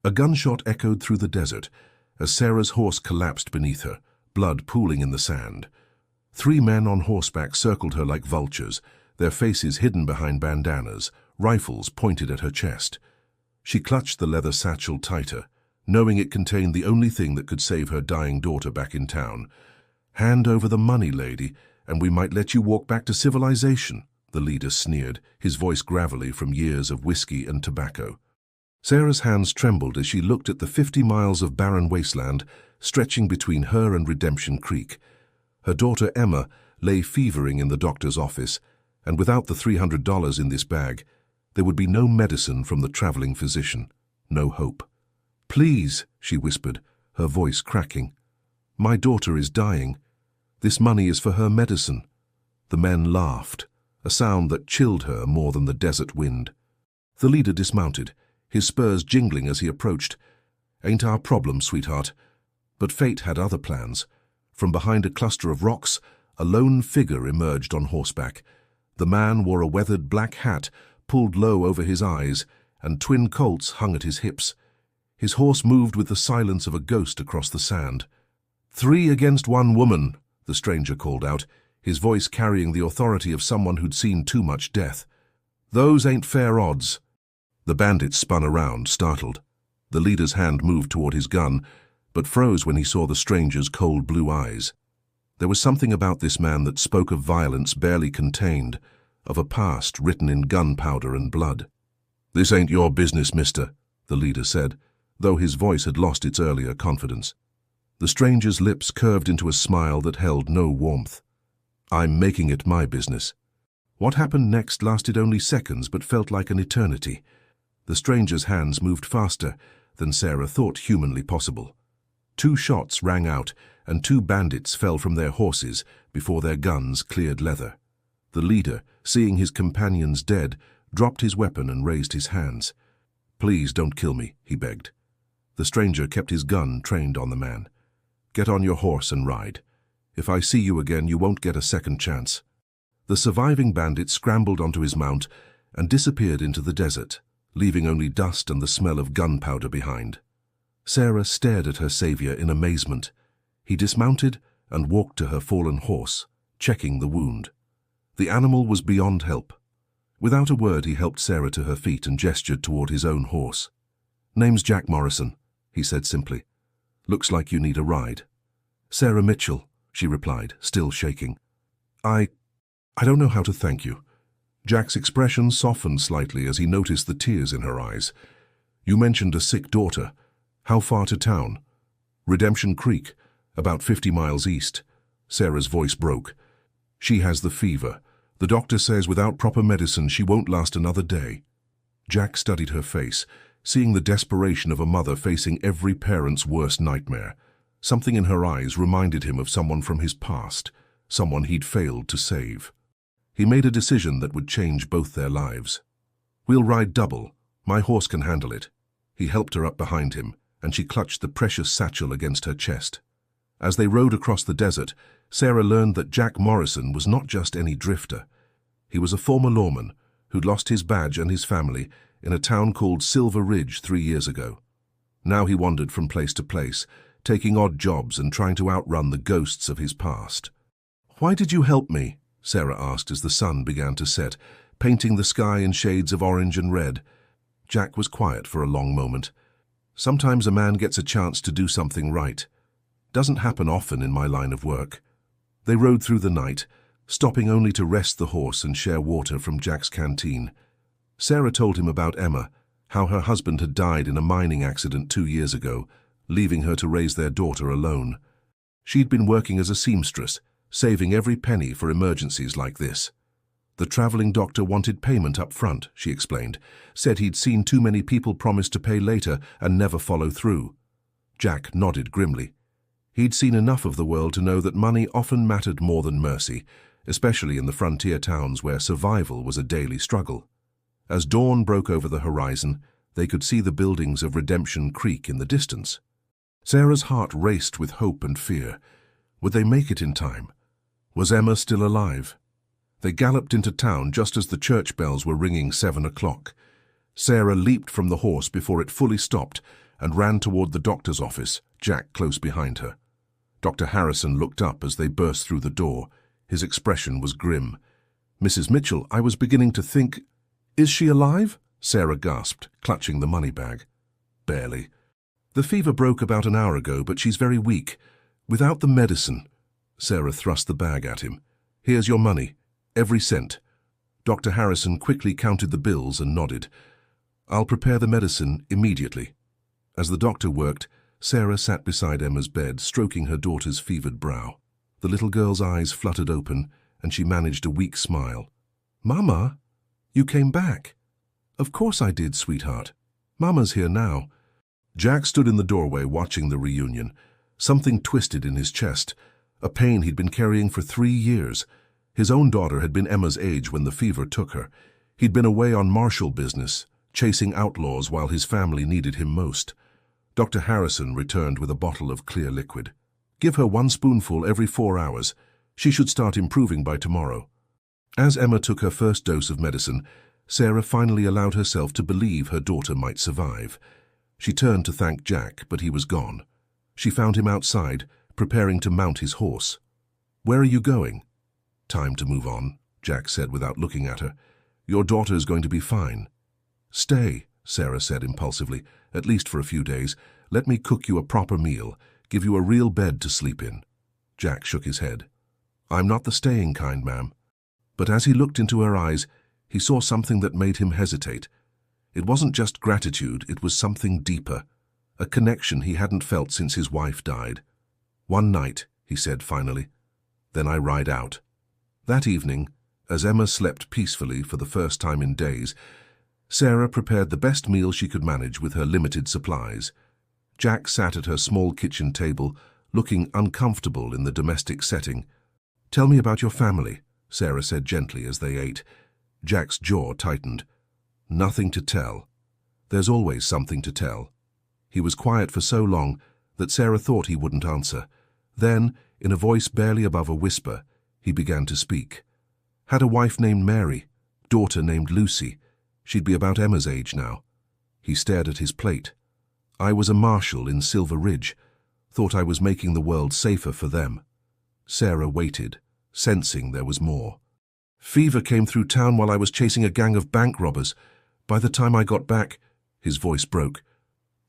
A gunshot echoed through the desert as Sarah's horse collapsed beneath her, blood pooling in the sand. 3 men on horseback circled her like vultures, their faces hidden behind bandanas, rifles pointed at her chest. She clutched the leather satchel tighter, knowing it contained the only thing that could save her dying daughter back in town. "Hand over the money, lady, and we might let you walk back to civilization," the leader sneered, his voice gravelly from years of whiskey and tobacco. Sarah's hands trembled as she looked at the 50 miles of barren wasteland stretching between her and Redemption Creek. Her daughter Emma lay fevering in the doctor's office, and without the $300 in this bag, there would be no medicine from the traveling physician, no hope. "Please," she whispered, her voice cracking. "My daughter is dying. This money is for her medicine." The men laughed, a sound that chilled her more than the desert wind. The leader dismounted, his spurs jingling as he approached. "Ain't our problem, sweetheart." But fate had other plans. From behind a cluster of rocks, a lone figure emerged on horseback. The man wore a weathered black hat pulled low over his eyes, and twin colts hung at his hips. His horse moved with the silence of a ghost across the sand. "3 against 1 woman," the stranger called out, his voice carrying the authority of someone who'd seen too much death. "Those ain't fair odds." The bandit spun around, startled. The leader's hand moved toward his gun, but froze when he saw the stranger's cold blue eyes. There was something about this man that spoke of violence barely contained, of a past written in gunpowder and blood. "This ain't your business, mister," the leader said, though his voice had lost its earlier confidence. The stranger's lips curved into a smile that held no warmth. "I'm making it my business." What happened next lasted only seconds but felt like an eternity. The stranger's hands moved faster than Sarah thought humanly possible. 2 shots rang out, and 2 bandits fell from their horses before their guns cleared leather. The leader, seeing his companions dead, dropped his weapon and raised his hands. "Please don't kill me," he begged. The stranger kept his gun trained on the man. "Get on your horse and ride. If I see you again, you won't get a second chance." The surviving bandit scrambled onto his mount and disappeared into the desert, leaving only dust and the smell of gunpowder behind. Sarah stared at her savior in amazement. He dismounted and walked to her fallen horse, checking the wound. The animal was beyond help. Without a word, he helped Sarah to her feet and gestured toward his own horse. "Name's Jack Morrison," he said simply. "Looks like you need a ride." "Sarah Mitchell," she replied, still shaking. I don't know how to thank you." Jack's expression softened slightly as he noticed the tears in her eyes. "You mentioned a sick daughter. How far to town?" "Redemption Creek, about 50 miles east." Sarah's voice broke. "She has the fever. The doctor says without proper medicine she won't last another day." Jack studied her face, seeing the desperation of a mother facing every parent's worst nightmare. Something in her eyes reminded him of someone from his past, someone he'd failed to save. He made a decision that would change both their lives. "We'll ride double. My horse can handle it." He helped her up behind him, and she clutched the precious satchel against her chest. As they rode across the desert, Sarah learned that Jack Morrison was not just any drifter. He was a former lawman who'd lost his badge and his family in a town called Silver Ridge 3 years ago. Now he wandered from place to place, taking odd jobs and trying to outrun the ghosts of his past. "Why did you help me?" Sarah asked as the sun began to set, painting the sky in shades of orange and red. Jack was quiet for a long moment. "Sometimes a man gets a chance to do something right. Doesn't happen often in my line of work." They rode through the night, stopping only to rest the horse and share water from Jack's canteen. Sarah told him about Emma, how her husband had died in a mining accident 2 years ago, leaving her to raise their daughter alone. She'd been working as a seamstress, saving every penny for emergencies like this. The traveling doctor wanted payment up front, she explained, said he'd seen too many people promise to pay later and never follow through. Jack nodded grimly. He'd seen enough of the world to know that money often mattered more than mercy, especially in the frontier towns where survival was a daily struggle. As dawn broke over the horizon, they could see the buildings of Redemption Creek in the distance. Sarah's heart raced with hope and fear. Would they make it in time? Was Emma still alive? They galloped into town just as the church bells were ringing 7 o'clock. Sarah leaped from the horse before it fully stopped and ran toward the doctor's office, Jack close behind her. Dr. Harrison looked up as they burst through the door. His expression was grim. "Mrs. Mitchell, I was beginning to think—" "Is she alive?" Sarah gasped, clutching the money bag. "Barely. The fever broke about an hour ago, but she's very weak. Without the medicine—" Sarah thrust the bag at him. "Here's your money. Every cent." Dr. Harrison quickly counted the bills and nodded. "I'll prepare the medicine immediately." As the doctor worked, Sarah sat beside Emma's bed, stroking her daughter's fevered brow. The little girl's eyes fluttered open, and she managed a weak smile. "Mama, you came back." "Of course I did, sweetheart. Mama's here now." Jack stood in the doorway watching the reunion. Something twisted in his chest, a pain he'd been carrying for 3 years. His own daughter had been Emma's age when the fever took her. He'd been away on martial business, chasing outlaws while his family needed him most. Dr. Harrison returned with a bottle of clear liquid. "Give her 1 spoonful every 4 hours. She should start improving by tomorrow." As Emma took her first dose of medicine, Sarah finally allowed herself to believe her daughter might survive. She turned to thank Jack, but he was gone. She found him outside, preparing to mount his horse. "Where are you going?" "Time to move on," Jack said without looking at her. "Your daughter's going to be fine." "Stay," Sarah said impulsively, "at least for a few days. Let me cook you a proper meal, give you a real bed to sleep in." Jack shook his head. "I'm not the staying kind, ma'am." But as he looked into her eyes, he saw something that made him hesitate. It wasn't just gratitude, it was something deeper, a connection he hadn't felt since his wife died. "One night," he said finally. "Then I ride out." That evening, as Emma slept peacefully for the first time in days, Sarah prepared the best meal she could manage with her limited supplies. Jack sat at her small kitchen table, looking uncomfortable in the domestic setting. "Tell me about your family," Sarah said gently as they ate. Jack's jaw tightened. "Nothing to tell." "There's always something to tell." He was quiet for so long that Sarah thought he wouldn't answer. Then, in a voice barely above a whisper, he began to speak. "Had a wife named Mary, daughter named Lucy. She'd be about Emma's age now." He stared at his plate. "I was a marshal in Silver Ridge. Thought I was making the world safer for them." Sarah waited, sensing there was more. "Fever came through town while I was chasing a gang of bank robbers. By the time I got back," his voice broke,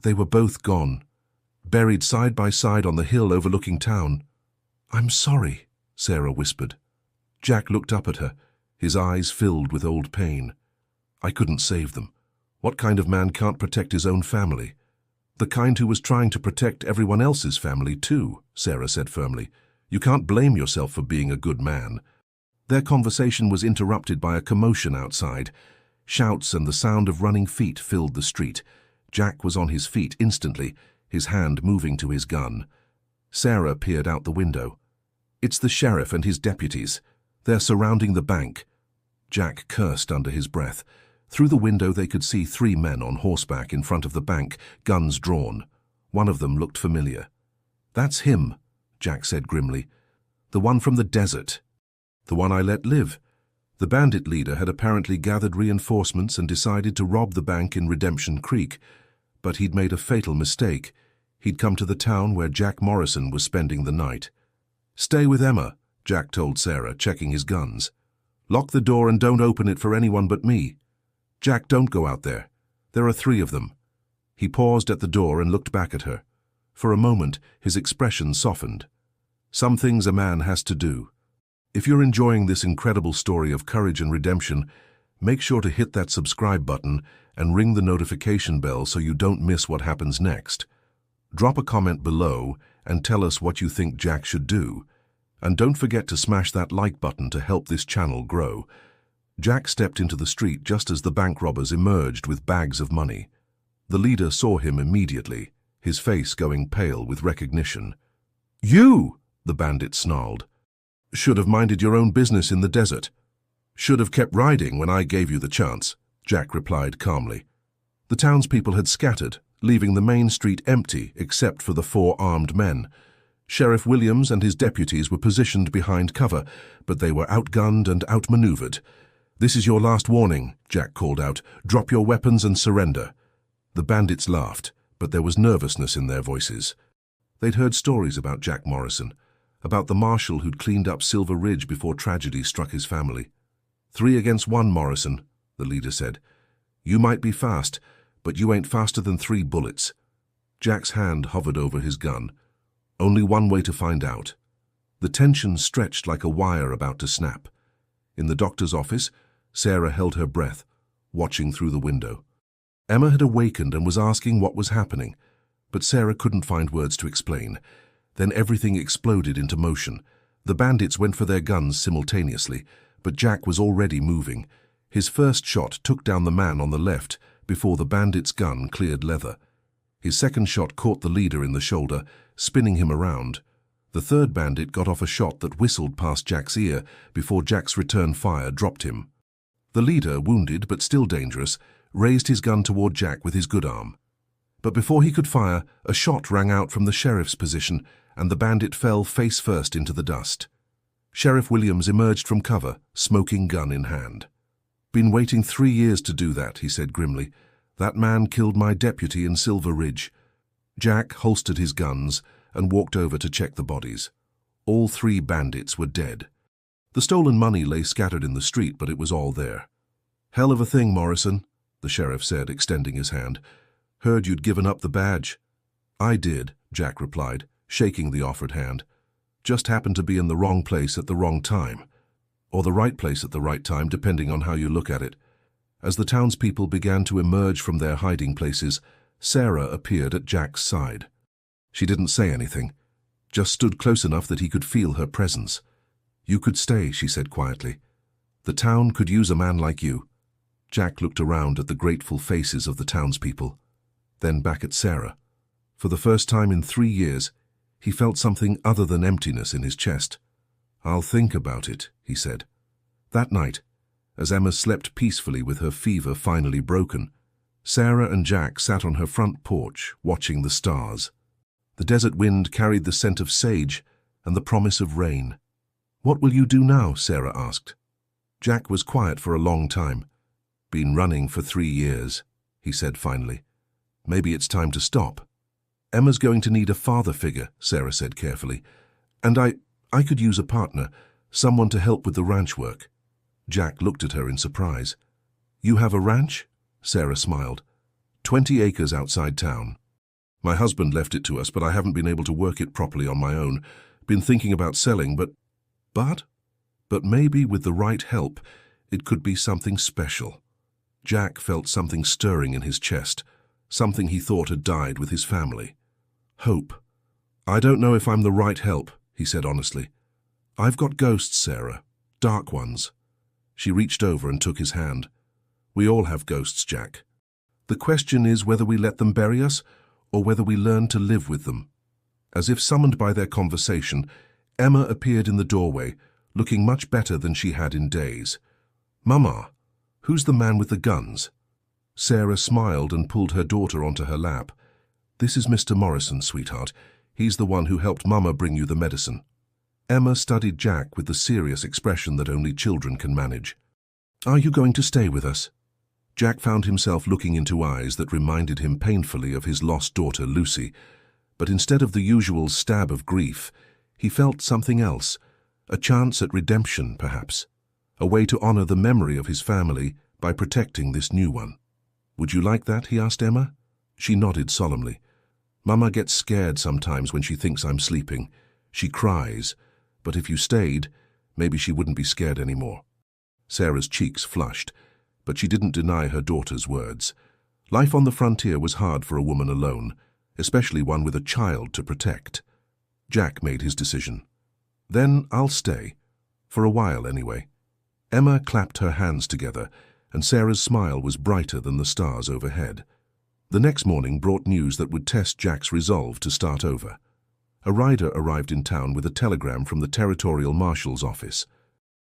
"they were both gone, buried side by side on the hill overlooking town." "I'm sorry," Sarah whispered. Jack looked up at her, his eyes filled with old pain. "I couldn't save them. What kind of man can't protect his own family?" "The kind who was trying to protect everyone else's family too," Sarah said firmly. "You can't blame yourself for being a good man." Their conversation was interrupted by a commotion outside. Shouts and the sound of running feet filled the street. Jack was on his feet instantly, his hand moving to his gun. Sarah peered out the window. "It's the sheriff and his deputies. They're surrounding the bank." Jack cursed under his breath. Through the window they could see 3 men on horseback in front of the bank, guns drawn. One of them looked familiar. "That's him," Jack said grimly. "The one from the desert. The one I let live." The bandit leader had apparently gathered reinforcements and decided to rob the bank in Redemption Creek. But he'd made a fatal mistake. He'd come to the town where Jack Morrison was spending the night. "Stay with Emma," Jack told Sarah, checking his guns. "Lock the door and don't open it for anyone but me. Jack, don't go out there. There are 3 of them." He paused at the door and looked back at her. For a moment, his expression softened. "Some things a man has to do." If you're enjoying this incredible story of courage and redemption, make sure to hit that subscribe button and ring the notification bell so you don't miss what happens next. Drop a comment below and tell us what you think Jack should do. And don't forget to smash that like button to help this channel grow. Jack stepped into the street just as the bank robbers emerged with bags of money. The leader saw him immediately, his face going pale with recognition. "You!" the bandit snarled. "Should have minded your own business in the desert. Should have kept riding when I gave you the chance," Jack replied calmly. The townspeople had scattered, leaving the main street empty except for the 4 armed men. Sheriff Williams and his deputies were positioned behind cover, but they were outgunned and outmaneuvered. "This is your last warning," Jack called out. "Drop your weapons and surrender." The bandits laughed, but there was nervousness in their voices. They'd heard stories about Jack Morrison, about the marshal who'd cleaned up Silver Ridge before tragedy struck his family. 3 against 1, Morrison, the leader said. You might be fast, but you ain't faster than 3 bullets. Jack's hand hovered over his gun. Only one way to find out. The tension stretched like a wire about to snap. In the doctor's office, Sarah held her breath, watching through the window. Emma had awakened and was asking what was happening, but Sarah couldn't find words to explain. Then everything exploded into motion. The bandits went for their guns simultaneously, but Jack was already moving. His first shot took down the man on the left before the bandit's gun cleared leather. His second shot caught the leader in the shoulder, spinning him around. The third bandit got off a shot that whistled past Jack's ear before Jack's return fire dropped him. The leader, wounded but still dangerous, raised his gun toward Jack with his good arm. But before he could fire, a shot rang out from the sheriff's position, and the bandit fell face first into the dust. Sheriff Williams emerged from cover, smoking gun in hand. Been waiting 3 years to do that, he said grimly. That man killed my deputy in Silver Ridge. Jack holstered his guns and walked over to check the bodies. All 3 bandits were dead. The stolen money lay scattered in the street, but it was all there. Hell of a thing, Morrison, the sheriff said, extending his hand. Heard you'd given up the badge. I did, Jack replied, shaking the offered hand. Just happened to be in the wrong place at the wrong time. Or the right place at the right time, depending on how you look at it. As the townspeople began to emerge from their hiding places, Sarah appeared at Jack's side. She didn't say anything, just stood close enough that he could feel her presence. You could stay, she said quietly. The town could use a man like you. Jack looked around at the grateful faces of the townspeople, then back at Sarah. For the first time in 3 years, he felt something other than emptiness in his chest. I'll think about it, he said. That night, as Emma slept peacefully with her fever finally broken, Sarah and Jack sat on her front porch, watching the stars. The desert wind carried the scent of sage and the promise of rain. What will you do now? Sarah asked. Jack was quiet for a long time. Been running for 3 years, he said finally. Maybe it's time to stop. Emma's going to need a father figure, Sarah said carefully. And I could use a partner, someone to help with the ranch work. Jack looked at her in surprise. You have a ranch? Sarah smiled. 20 acres outside town. My husband left it to us, but I haven't been able to work it properly on my own. Been thinking about selling, but maybe with the right help, it could be something special. Jack felt something stirring in his chest, something he thought had died with his family. Hope. I don't know if I'm the right help, he said honestly. I've got ghosts, Sarah. Dark ones. She reached over and took his hand. We all have ghosts, Jack. The question is whether we let them bury us or whether we learn to live with them. As if summoned by their conversation, Emma appeared in the doorway, looking much better than she had in days. Mama, who's the man with the guns? Sarah smiled and pulled her daughter onto her lap. This is Mr. Morrison, sweetheart. He's the one who helped Mama bring you the medicine. Emma studied Jack with the serious expression that only children can manage. Are you going to stay with us? Jack found himself looking into eyes that reminded him painfully of his lost daughter, Lucy. But instead of the usual stab of grief, he felt something else, a chance at redemption, perhaps, a way to honor the memory of his family by protecting this new one. Would you like that? He asked Emma. She nodded solemnly. Mama gets scared sometimes when she thinks I'm sleeping. She cries, but if you stayed, maybe she wouldn't be scared anymore. Sarah's cheeks flushed, but she didn't deny her daughter's words. Life on the frontier was hard for a woman alone, especially one with a child to protect. Jack made his decision. Then I'll stay. For a while, anyway. Emma clapped her hands together, and Sarah's smile was brighter than the stars overhead. The next morning brought news that would test Jack's resolve to start over. A rider arrived in town with a telegram from the Territorial Marshal's office.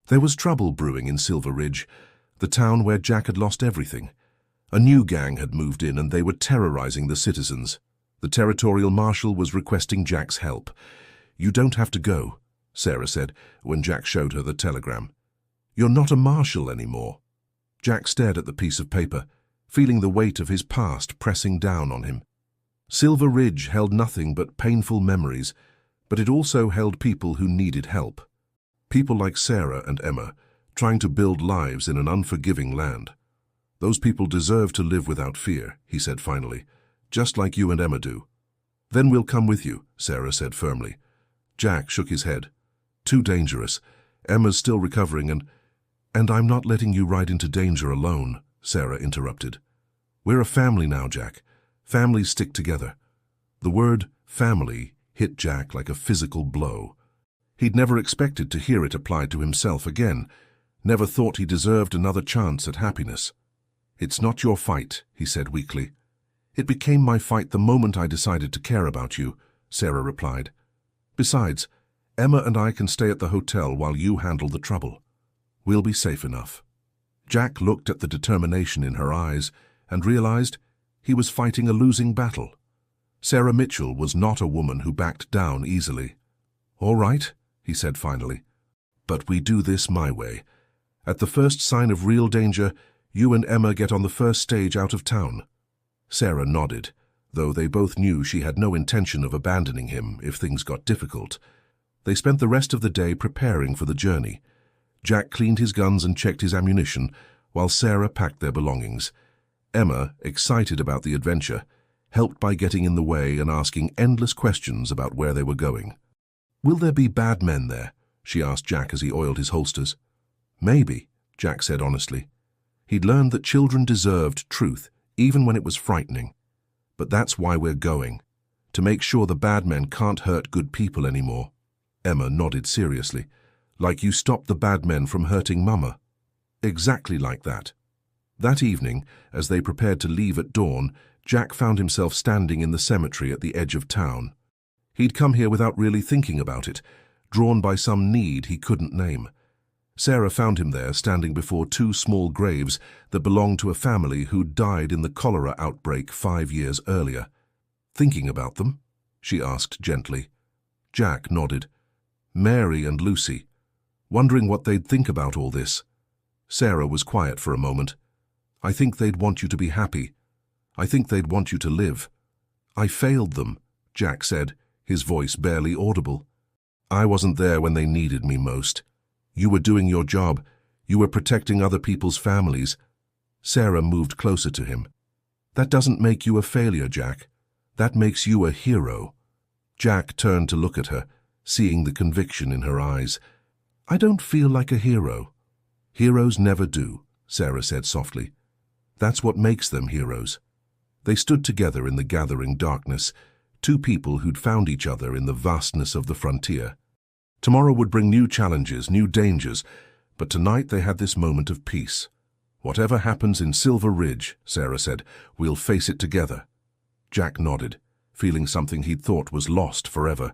There was trouble brewing in Silver Ridge, the town where Jack had lost everything. A new gang had moved in and they were terrorizing the citizens. The Territorial Marshal was requesting Jack's help. You don't have to go, Sarah said when Jack showed her the telegram. You're not a marshal anymore. Jack stared at the piece of paper, feeling the weight of his past pressing down on him. Silver Ridge held nothing but painful memories, but it also held people who needed help. People like Sarah and Emma, trying to build lives in an unforgiving land. "Those people deserve to live without fear," he said finally, "just like you and Emma do." "Then we'll come with you," Sarah said firmly. Jack shook his head. "Too dangerous. Emma's still recovering and I'm not letting you ride into danger alone," Sarah interrupted. "We're a family now, Jack. Families stick together." The word family hit Jack like a physical blow. He'd never expected to hear it applied to himself again, never thought he deserved another chance at happiness. "It's not your fight," he said weakly. "It became my fight the moment I decided to care about you," Sarah replied. "Besides, Emma and I can stay at the hotel while you handle the trouble. We'll be safe enough." Jack looked at the determination in her eyes and realized he was fighting a losing battle. Sarah Mitchell was not a woman who backed down easily. "All right," he said finally, "but we do this my way. At the first sign of real danger, you and Emma get on the first stage out of town." Sarah nodded, though they both knew she had no intention of abandoning him if things got difficult. They spent the rest of the day preparing for the journey. Jack cleaned his guns and checked his ammunition, while Sarah packed their belongings. Emma, excited about the adventure, helped by getting in the way and asking endless questions about where they were going. "Will there be bad men there?" she asked Jack as he oiled his holsters. "Maybe," Jack said honestly. He'd learned that children deserved truth, even when it was frightening. "But that's why we're going, to make sure the bad men can't hurt good people anymore." Emma nodded seriously. "Like you stopped the bad men from hurting Mama." "Exactly like that." That evening, as they prepared to leave at dawn, Jack found himself standing in the cemetery at the edge of town. He'd come here without really thinking about it, drawn by some need he couldn't name. Sarah found him there, standing before two small graves that belonged to a family who'd died in the cholera outbreak 5 years earlier. "Thinking about them?" she asked gently. Jack nodded. "Mary and Lucy. Wondering what they'd think about all this." Sarah was quiet for a moment. "I think they'd want you to be happy. I think they'd want you to live." "I failed them," Jack said, his voice barely audible. "I wasn't there when they needed me most. You were doing your job. You were protecting other people's families." Sarah moved closer to him. "That doesn't make you a failure, Jack. That makes you a hero." Jack turned to look at her, seeing the conviction in her eyes. "I don't feel like a hero." "Heroes never do," Sarah said softly. "That's what makes them heroes." They stood together in the gathering darkness, two people who'd found each other in the vastness of the frontier. Tomorrow would bring new challenges, new dangers, but tonight they had this moment of peace. "Whatever happens in Silver Ridge," Sarah said, "we'll face it together." Jack nodded, feeling something he'd thought was lost forever.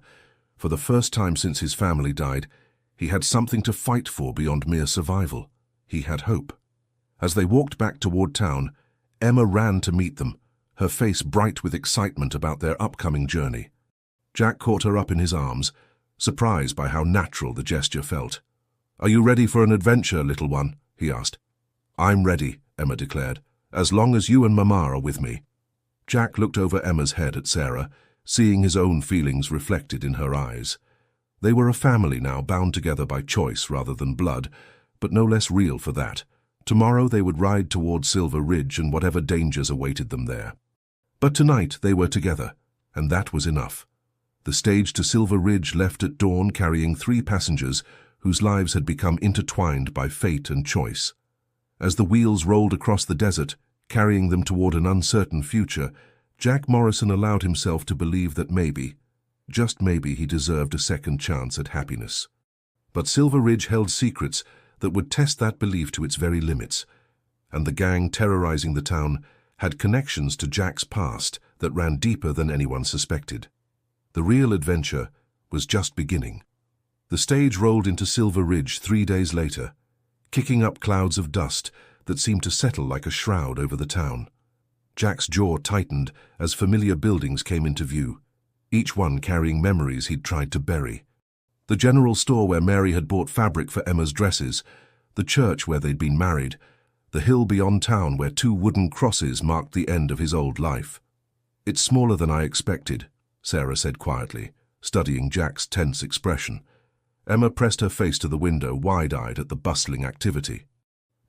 For the first time since his family died, he had something to fight for beyond mere survival. He had hope. As they walked back toward town, Emma ran to meet them, her face bright with excitement about their upcoming journey. Jack caught her up in his arms, surprised by how natural the gesture felt. "Are you ready for an adventure, little one?" he asked. "I'm ready," Emma declared, "as long as you and Mama are with me." Jack looked over Emma's head at Sarah, seeing his own feelings reflected in her eyes. They were a family now, bound together by choice rather than blood, but no less real for that. Tomorrow they would ride toward Silver Ridge and whatever dangers awaited them there. But tonight they were together, and that was enough. The stage to Silver Ridge left at dawn carrying 3 passengers whose lives had become intertwined by fate and choice. As the wheels rolled across the desert, carrying them toward an uncertain future, Jack Morrison allowed himself to believe that maybe, just maybe, he deserved a second chance at happiness. But Silver Ridge held secrets that would test that belief to its very limits, and the gang terrorizing the town had connections to Jack's past that ran deeper than anyone suspected. The real adventure was just beginning. The stage rolled into Silver Ridge 3 days later, kicking up clouds of dust that seemed to settle like a shroud over the town. Jack's jaw tightened as familiar buildings came into view, each one carrying memories he'd tried to bury. The general store where Mary had bought fabric for Emma's dresses, the church where they'd been married, the hill beyond town where 2 wooden crosses marked the end of his old life. It's smaller than I expected, Sarah said quietly, studying Jack's tense expression. Emma pressed her face to the window, wide-eyed at the bustling activity.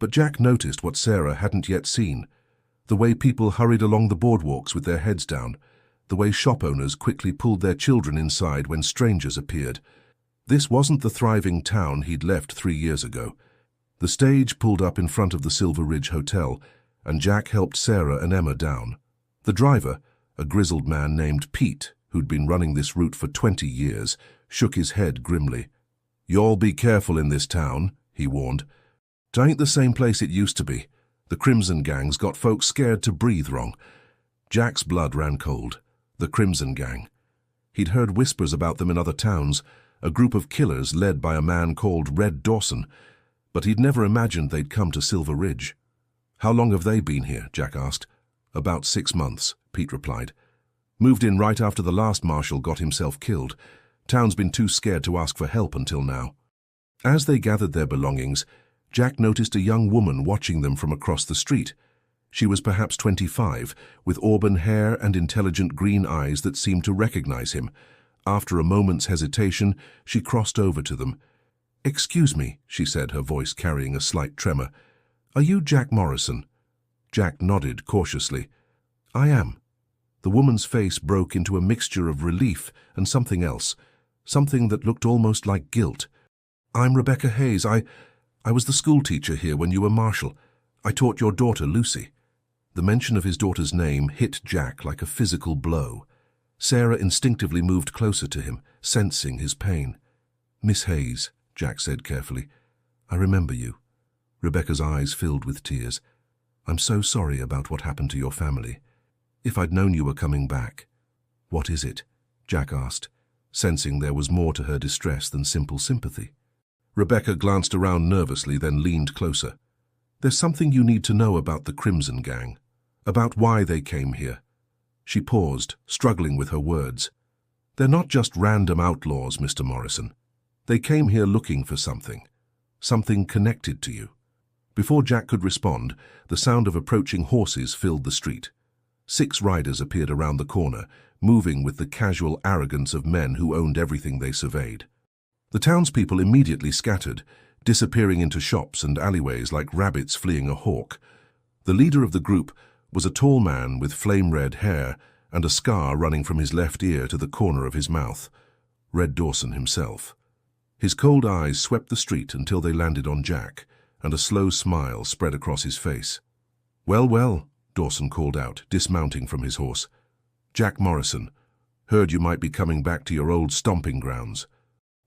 But Jack noticed what Sarah hadn't yet seen: the way people hurried along the boardwalks with their heads down, the way shop owners quickly pulled their children inside when strangers appeared. This wasn't the thriving town he'd left 3 years ago. The stage pulled up in front of the Silver Ridge Hotel, and Jack helped Sarah and Emma down. The driver, a grizzled man named Pete, who'd been running this route for 20 years, shook his head grimly. "Y'all be careful in this town," he warned. "It ain't the same place it used to be. The Crimson Gang's got folks scared to breathe wrong." Jack's blood ran cold. The Crimson Gang. He'd heard whispers about them in other towns, a group of killers led by a man called Red Dawson, but he'd never imagined they'd come to Silver Ridge. "How long have they been here?" Jack asked. "About 6 months," Pete replied. "Moved in right after the last marshal got himself killed. Town's been too scared to ask for help until now." As they gathered their belongings, Jack noticed a young woman watching them from across the street. She was perhaps 25, with auburn hair and intelligent green eyes that seemed to recognize him. After a moment's hesitation, she crossed over to them. "Excuse me," she said, her voice carrying a slight tremor. "Are you Jack Morrison?" Jack nodded cautiously. "I am." The woman's face broke into a mixture of relief and something else, something that looked almost like guilt. "I'm Rebecca Hayes. I was the school teacher here when you were marshal. I taught your daughter, Lucy." The mention of his daughter's name hit Jack like a physical blow. Sarah instinctively moved closer to him, sensing his pain. "Miss Hayes," Jack said carefully, "I remember you." Rebecca's eyes filled with tears. "I'm so sorry about what happened to your family. If I'd known you were coming back." "What is it?" Jack asked, sensing there was more to her distress than simple sympathy. Rebecca glanced around nervously, then leaned closer. "There's something you need to know about the Crimson Gang, about why they came here." She paused, struggling with her words. "They're not just random outlaws, Mr. Morrison. They came here looking for something connected to you." Before Jack could respond, the sound of approaching horses filled the street. 6 riders appeared around the corner, moving with the casual arrogance of men who owned everything they surveyed. The townspeople immediately scattered, disappearing into shops and alleyways like rabbits fleeing a hawk. The leader of the group was a tall man with flame-red hair and a scar running from his left ear to the corner of his mouth. Red Dawson himself. His cold eyes swept the street until they landed on Jack, and a slow smile spread across his face. "Well, well," Dawson called out, dismounting from his horse. "Jack Morrison, heard you might be coming back to your old stomping grounds."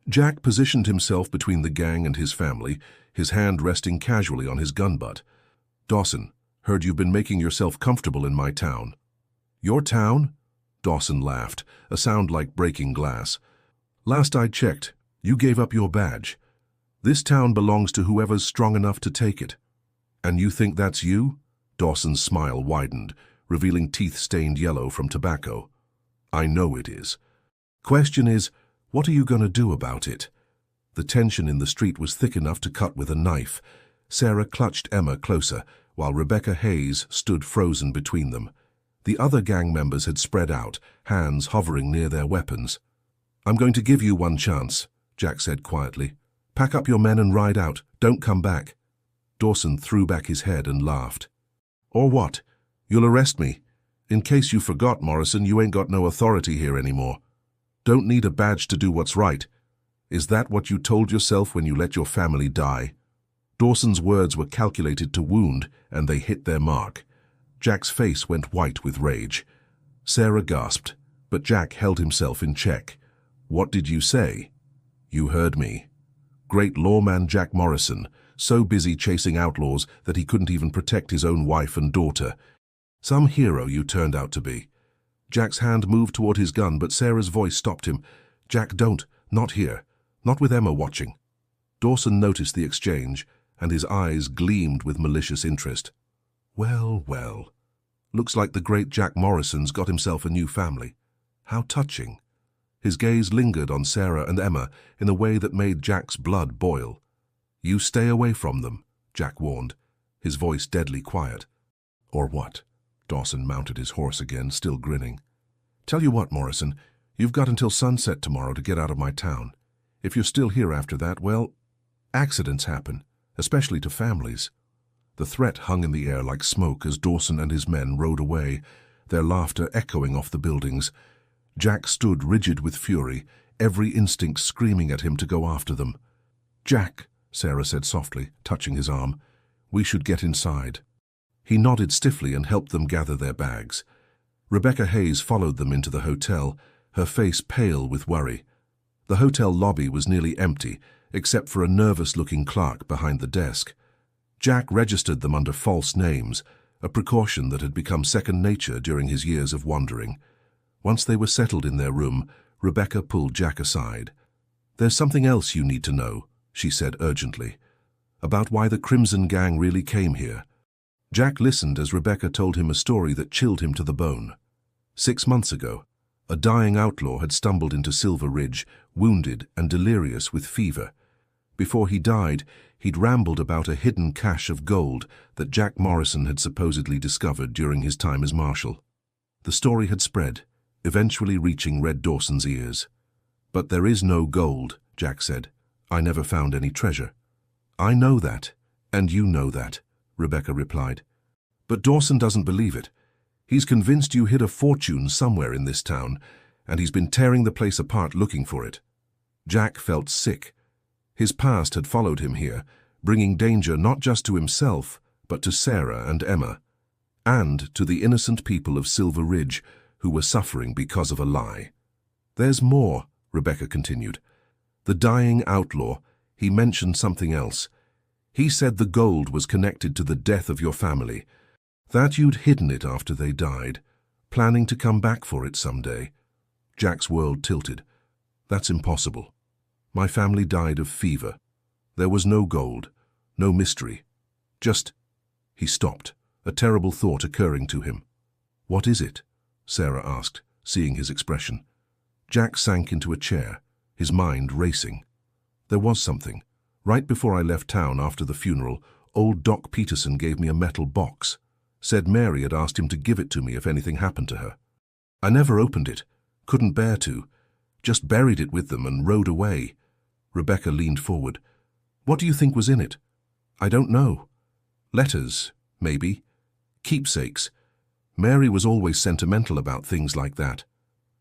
Jack positioned himself between the gang and his family, his hand resting casually on his gun butt. "Dawson, heard you've been making yourself comfortable in my town." "Your town?" Dawson laughed, a sound like breaking glass. "Last I checked, you gave up your badge. This town belongs to whoever's strong enough to take it." "And you think that's you?" Dawson's smile widened, revealing teeth stained yellow from tobacco. "I know it is. Question is, what are you going to do about it?" The tension in the street was thick enough to cut with a knife. Sarah clutched Emma closer, while Rebecca Hayes stood frozen between them. The other gang members had spread out, hands hovering near their weapons. "I'm going to give you one chance," Jack said quietly. "Pack up your men and ride out. Don't come back." Dawson threw back his head and laughed. "Or what? You'll arrest me. In case you forgot, Morrison, you ain't got no authority here anymore. Don't need a badge to do what's right. Is that what you told yourself when you let your family die?" Dawson's words were calculated to wound, and they hit their mark. Jack's face went white with rage. Sarah gasped, but Jack held himself in check. "What did you say?" "You heard me. Great lawman Jack Morrison, so busy chasing outlaws that he couldn't even protect his own wife and daughter. Some hero you turned out to be." Jack's hand moved toward his gun, but Sarah's voice stopped him. "Jack, don't. Not here. Not with Emma watching." Dawson noticed the exchange, and his eyes gleamed with malicious interest. "Well, well. Looks like the great Jack Morrison's got himself a new family. How touching." His gaze lingered on Sarah and Emma in a way that made Jack's blood boil. "You stay away from them," Jack warned, his voice deadly quiet. "Or what?" Dawson mounted his horse again, still grinning. "Tell you what, Morrison, you've got until sunset tomorrow to get out of my town. If you're still here after that, well, accidents happen, especially to families." The threat hung in the air like smoke as Dawson and his men rode away, their laughter echoing off the buildings. Jack stood rigid with fury, every instinct screaming at him to go after them. "Jack," Sarah said softly, touching his arm, "we should get inside." He nodded stiffly and helped them gather their bags. Rebecca Hayes followed them into the hotel, her face pale with worry. The hotel lobby was nearly empty, except for a nervous-looking clerk behind the desk. Jack registered them under false names, a precaution that had become second nature during his years of wandering. Once they were settled in their room, Rebecca pulled Jack aside. "There's something else you need to know," she said urgently, "about why the Crimson Gang really came here." Jack listened as Rebecca told him a story that chilled him to the bone. 6 months ago, a dying outlaw had stumbled into Silver Ridge, wounded and delirious with fever. Before he died, he'd rambled about a hidden cache of gold that Jack Morrison had supposedly discovered during his time as marshal. The story had spread, eventually reaching Red Dawson's ears. "But there is no gold," Jack said. "I never found any treasure." "I know that, and you know that," Rebecca replied. "But Dawson doesn't believe it. He's convinced you hid a fortune somewhere in this town, and he's been tearing the place apart looking for it." Jack felt sick. His past had followed him here, bringing danger not just to himself, but to Sarah and Emma, and to the innocent people of Silver Ridge who were suffering because of a lie. "There's more," Rebecca continued. "The dying outlaw, he mentioned something else. He said the gold was connected to the death of your family, that you'd hidden it after they died, planning to come back for it someday." Jack's world tilted. "That's impossible. My family died of fever. There was no gold, no mystery. Just—" He stopped, a terrible thought occurring to him. "What is it?" Sarah asked, seeing his expression. Jack sank into a chair, his mind racing. "There was something. Right before I left town after the funeral, old Doc Peterson gave me a metal box. Said Mary had asked him to give it to me if anything happened to her. I never opened it, couldn't bear to. Just buried it with them and rode away." Rebecca leaned forward. "What do you think was in it?" "I don't know. Letters, maybe. Keepsakes. Mary was always sentimental about things like that."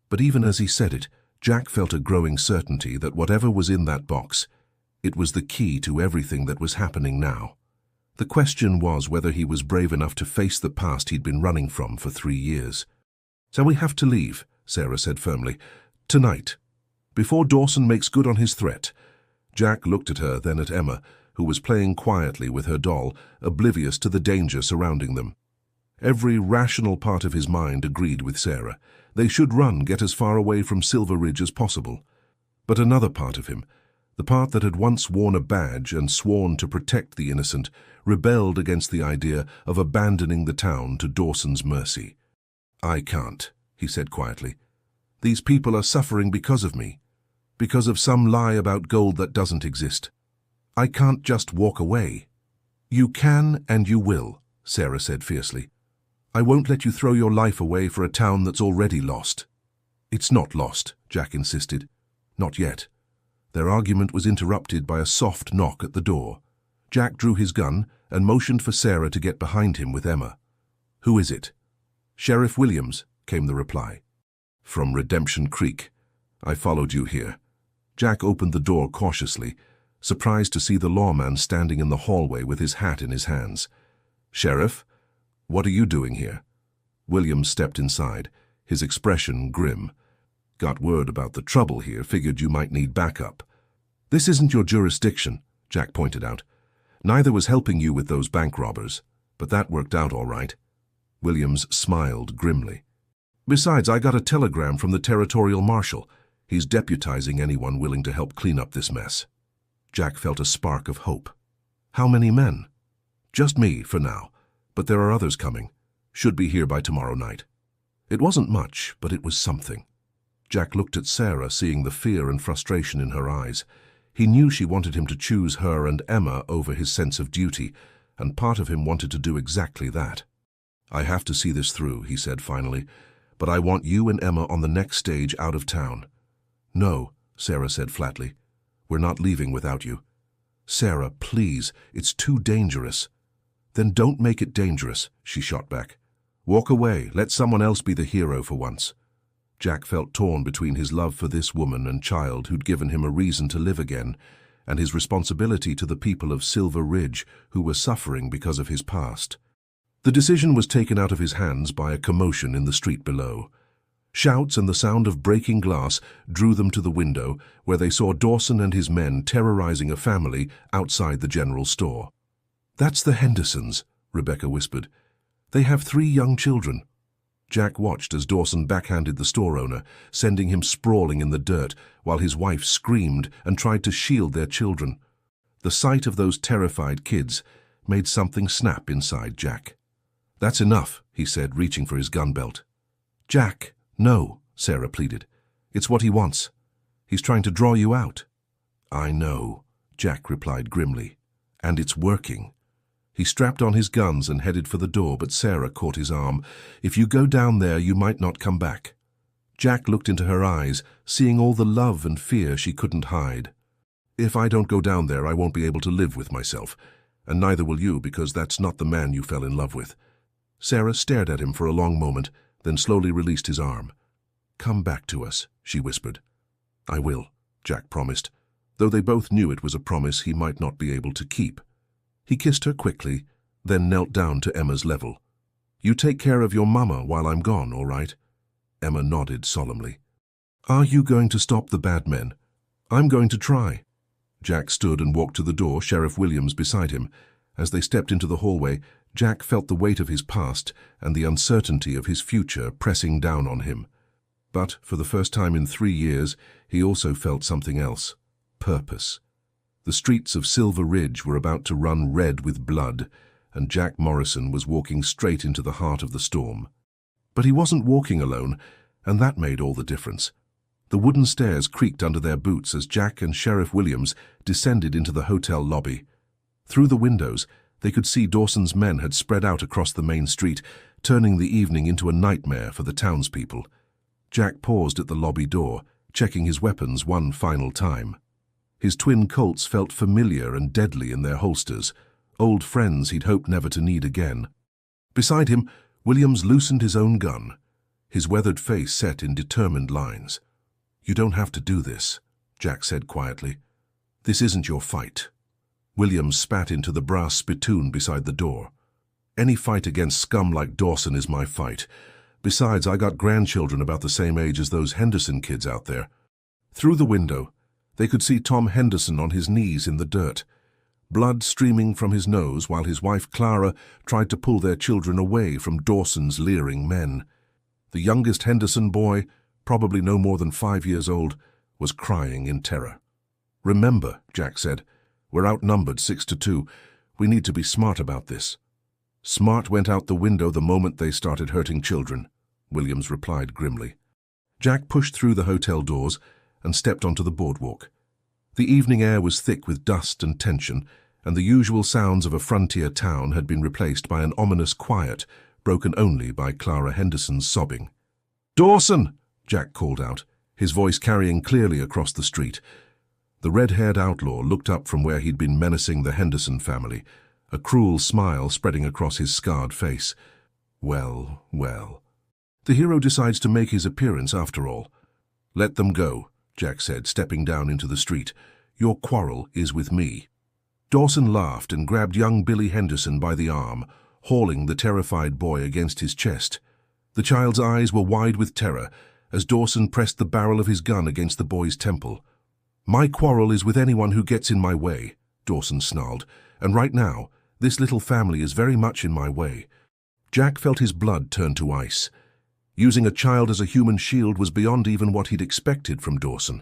But even as he said it, Jack felt a growing certainty that whatever was in that box, it was the key to everything that was happening now. The question was whether he was brave enough to face the past he'd been running from for 3 years. "So we have to leave," Sarah said firmly. "Tonight. Before Dawson makes good on his threat." Jack looked at her, then at Emma, who was playing quietly with her doll, oblivious to the danger surrounding them. Every rational part of his mind agreed with Sarah. They should run, get as far away from Silver Ridge as possible. But another part of him, the part that had once worn a badge and sworn to protect the innocent, rebelled against the idea of abandoning the town to Dawson's mercy. "I can't," he said quietly. "These people are suffering because of me, because of some lie about gold that doesn't exist. I can't just walk away." "You can and you will," Sarah said fiercely. "I won't let you throw your life away for a town that's already lost." "It's not lost," Jack insisted. "Not yet." Their argument was interrupted by a soft knock at the door. Jack drew his gun and motioned for Sarah to get behind him with Emma. "Who is it?" "Sheriff Williams," came the reply. "From Redemption Creek. I followed you here." Jack opened the door cautiously, surprised to see the lawman standing in the hallway with his hat in his hands. "Sheriff, what are you doing here?" Williams stepped inside, his expression grim. "Got word about the trouble here, figured you might need backup." "This isn't your jurisdiction," Jack pointed out. "Neither was helping you with those bank robbers, but that worked out all right." Williams smiled grimly. "Besides, I got a telegram from the territorial marshal. He's deputizing anyone willing to help clean up this mess." Jack felt a spark of hope. "How many men?" "Just me, for now, but there are others coming. Should be here by tomorrow night." It wasn't much, but it was something. Jack looked at Sarah, seeing the fear and frustration in her eyes. He knew she wanted him to choose her and Emma over his sense of duty, and part of him wanted to do exactly that. "I have to see this through," he said finally, "but I want you and Emma on the next stage out of town." "No," Sarah said flatly. "We're not leaving without you." "Sarah, please, it's too dangerous." "Then don't make it dangerous," she shot back. "Walk away, let someone else be the hero for once." Jack felt torn between his love for this woman and child who'd given him a reason to live again, and his responsibility to the people of Silver Ridge who were suffering because of his past. The decision was taken out of his hands by a commotion in the street below. Shouts and the sound of breaking glass drew them to the window, where they saw Dawson and his men terrorizing a family outside the general store. "That's the Hendersons," Rebecca whispered. "They have 3 young children." Jack watched as Dawson backhanded the store owner, sending him sprawling in the dirt, while his wife screamed and tried to shield their children. The sight of those terrified kids made something snap inside Jack. "That's enough," he said, reaching for his gun belt. "Jack, no," Sarah pleaded. "It's what he wants. He's trying to draw you out." "I know," Jack replied grimly. "And it's working." He strapped on his guns and headed for the door, but Sarah caught his arm. "If you go down there, you might not come back." Jack looked into her eyes, seeing all the love and fear she couldn't hide. "If I don't go down there, I won't be able to live with myself. And neither will you, because that's not the man you fell in love with." Sarah stared at him for a long moment, then slowly released his arm. "Come back to us," she whispered. "I will," Jack promised, though they both knew it was a promise he might not be able to keep. He kissed her quickly, then knelt down to Emma's level. "You take care of your mama while I'm gone, all right?" Emma nodded solemnly. "Are you going to stop the bad men?" "I'm going to try." Jack stood and walked to the door, Sheriff Williams beside him. As they stepped into the hallway, Jack felt the weight of his past and the uncertainty of his future pressing down on him. But, for the first time in 3 years, he also felt something else: purpose. The streets of Silver Ridge were about to run red with blood, and Jack Morrison was walking straight into the heart of the storm. But he wasn't walking alone, and that made all the difference. The wooden stairs creaked under their boots as Jack and Sheriff Williams descended into the hotel lobby. Through the windows, they could see Dawson's men had spread out across the main street, turning the evening into a nightmare for the townspeople. Jack paused at the lobby door, checking his weapons one final time. His twin Colts felt familiar and deadly in their holsters, old friends he'd hoped never to need again. Beside him, Williams loosened his own gun, his weathered face set in determined lines. "You don't have to do this," Jack said quietly. "This isn't your fight." Williams spat into the brass spittoon beside the door. "Any fight against scum like Dawson is my fight. Besides, I got grandchildren about the same age as those Henderson kids out there." Through the window, they could see Tom Henderson on his knees in the dirt, blood streaming from his nose while his wife Clara tried to pull their children away from Dawson's leering men. The youngest Henderson boy, probably no more than 5 years old, was crying in terror. "Remember," Jack said, "we're outnumbered 6-2. We need to be smart about this." "Smart went out the window the moment they started hurting children," Williams replied grimly. Jack pushed through the hotel doors and stepped onto the boardwalk. The evening air was thick with dust and tension, and the usual sounds of a frontier town had been replaced by an ominous quiet, broken only by Clara Henderson's sobbing. "Dawson!" Jack called out, his voice carrying clearly across the street. The red-haired outlaw looked up from where he'd been menacing the Henderson family, a cruel smile spreading across his scarred face. Well, well. The hero decides to make his appearance after all. "Let them go," Jack said, stepping down into the street. "Your quarrel is with me." Dawson laughed and grabbed young Billy Henderson by the arm, hauling the terrified boy against his chest. The child's eyes were wide with terror as Dawson pressed the barrel of his gun against the boy's temple. "My quarrel is with anyone who gets in my way," Dawson snarled, "and right now, this little family is very much in my way." Jack felt his blood turn to ice. Using a child as a human shield was beyond even what he'd expected from Dawson.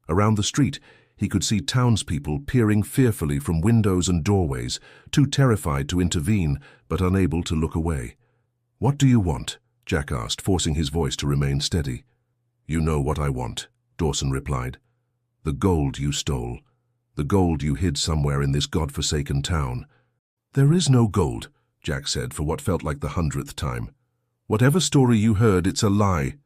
Around the street, he could see townspeople peering fearfully from windows and doorways, too terrified to intervene, but unable to look away. "What do you want?" Jack asked, forcing his voice to remain steady. "You know what I want," Dawson replied. "The gold you stole. The gold you hid somewhere in this godforsaken town." "There is no gold," Jack said for what felt like the 100th time. "Whatever story you heard, it's a lie."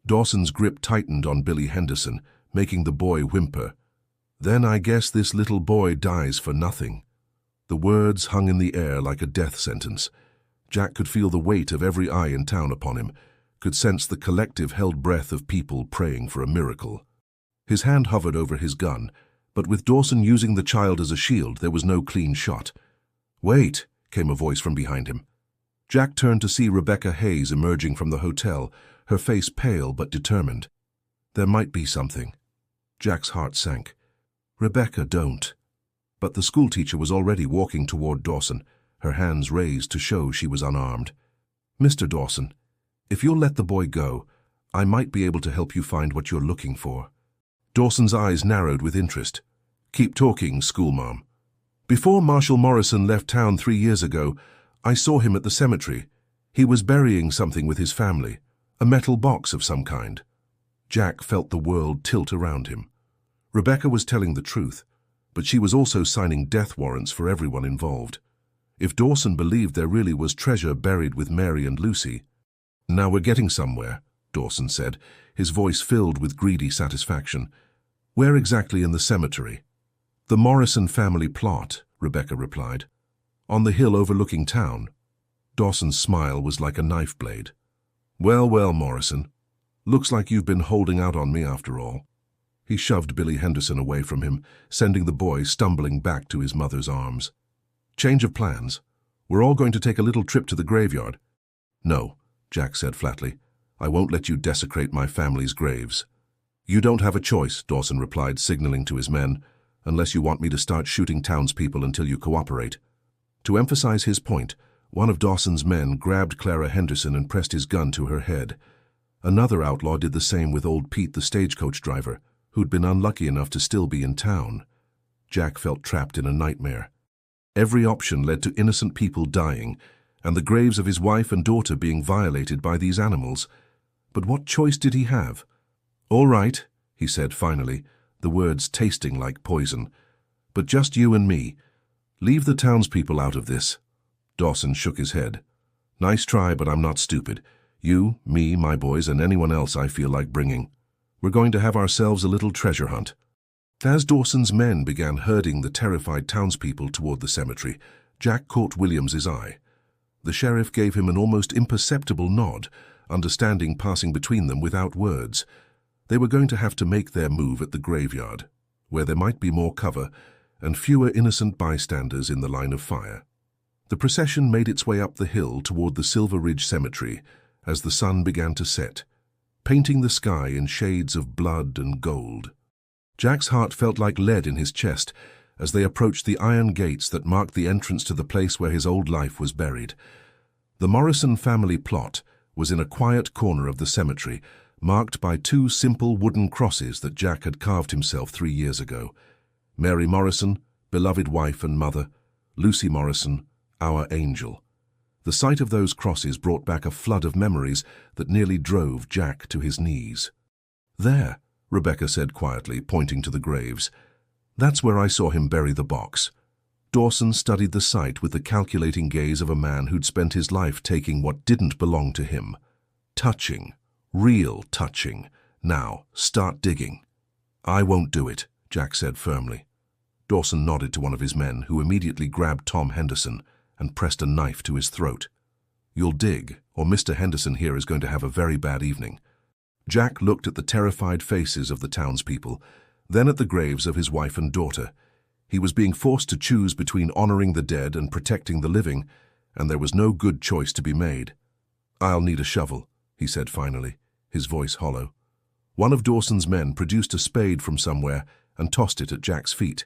Dawson's grip tightened on Billy Henderson, making the boy whimper. "Then I guess this little boy dies for nothing." The words hung in the air like a death sentence. Jack could feel the weight of every eye in town upon him, could sense the collective held breath of people praying for a miracle. His hand hovered over his gun, but with Dawson using the child as a shield, there was no clean shot. "Wait," came a voice from behind him. Jack turned to see Rebecca Hayes emerging from the hotel, her face pale but determined. There might be something. Jack's heart sank. "Rebecca, don't." But the schoolteacher was already walking toward Dawson, her hands raised to show she was unarmed. "Mr. Dawson, if you'll let the boy go, I might be able to help you find what you're looking for." Dawson's eyes narrowed with interest. "Keep talking, schoolma'am." "Before Marshal Morrison left town 3 years ago, I saw him at the cemetery. He was burying something with his family, a metal box of some kind." Jack felt the world tilt around him. Rebecca was telling the truth, but she was also signing death warrants for everyone involved. If Dawson believed there really was treasure buried with Mary and Lucy. "Now we're getting somewhere," Dawson said, his voice filled with greedy satisfaction. "Where exactly in the cemetery?" "The Morrison family plot," Rebecca replied. "On the hill overlooking town." Dawson's smile was like a knife blade. "Well, well, Morrison. Looks like you've been holding out on me after all." He shoved Billy Henderson away from him, sending the boy stumbling back to his mother's arms. "Change of plans. We're all going to take a little trip to the graveyard." "No," Jack said flatly. "I won't let you desecrate my family's graves." "You don't have a choice," Dawson replied, signaling to his men, "unless you want me to start shooting townspeople until you cooperate." To emphasize his point, one of Dawson's men grabbed Clara Henderson and pressed his gun to her head. Another outlaw did the same with old Pete, the stagecoach driver, who'd been unlucky enough to still be in town. Jack felt trapped in a nightmare. Every option led to innocent people dying, and the graves of his wife and daughter being violated by these animals. But what choice did he have? "All right," he said finally, the words tasting like poison. "But just you and me. Leave the townspeople out of this." Dawson shook his head. "Nice try, but I'm not stupid. You, me, my boys, and anyone else I feel like bringing. We're going to have ourselves a little treasure hunt." As Dawson's men began herding the terrified townspeople toward the cemetery, Jack caught Williams's eye. The sheriff gave him an almost imperceptible nod, understanding passing between them without words. They were going to have to make their move at the graveyard, where there might be more cover and fewer innocent bystanders in the line of fire. The procession made its way up the hill toward the Silver Ridge Cemetery as the sun began to set, painting the sky in shades of blood and gold. Jack's heart felt like lead in his chest as they approached the iron gates that marked the entrance to the place where his old life was buried. The Morrison family plot was in a quiet corner of the cemetery, marked by 2 simple wooden crosses that Jack had carved himself 3 years ago. Mary Morrison, beloved wife and mother; Lucy Morrison, our angel. The sight of those crosses brought back a flood of memories that nearly drove Jack to his knees. "There," Rebecca said quietly, pointing to the graves. "That's where I saw him bury the box." Dawson studied the site with the calculating gaze of a man who'd spent his life taking what didn't belong to him. Touching. Real touching. Now, start digging. "I won't do it," Jack said firmly. Dawson nodded to one of his men, who immediately grabbed Tom Henderson and pressed a knife to his throat. "You'll dig, or Mr. Henderson here is going to have a very bad evening." Jack looked at the terrified faces of the townspeople, then at the graves of his wife and daughter. He was being forced to choose between honoring the dead and protecting the living, and there was no good choice to be made. "I'll need a shovel," he said finally, his voice hollow. One of Dawson's men produced a spade from somewhere and tossed it at Jack's feet.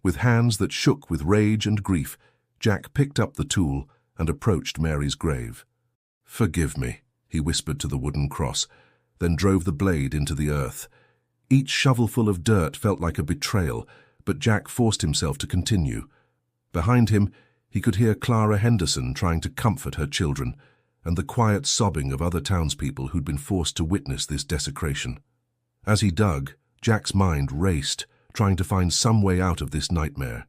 With hands that shook with rage and grief, Jack picked up the tool and approached Mary's grave. "Forgive me," he whispered to the wooden cross, then drove the blade into the earth. Each shovelful of dirt felt like a betrayal, but Jack forced himself to continue. Behind him, he could hear Clara Henderson trying to comfort her children, and the quiet sobbing of other townspeople who'd been forced to witness this desecration. As he dug, Jack's mind raced, trying to find some way out of this nightmare.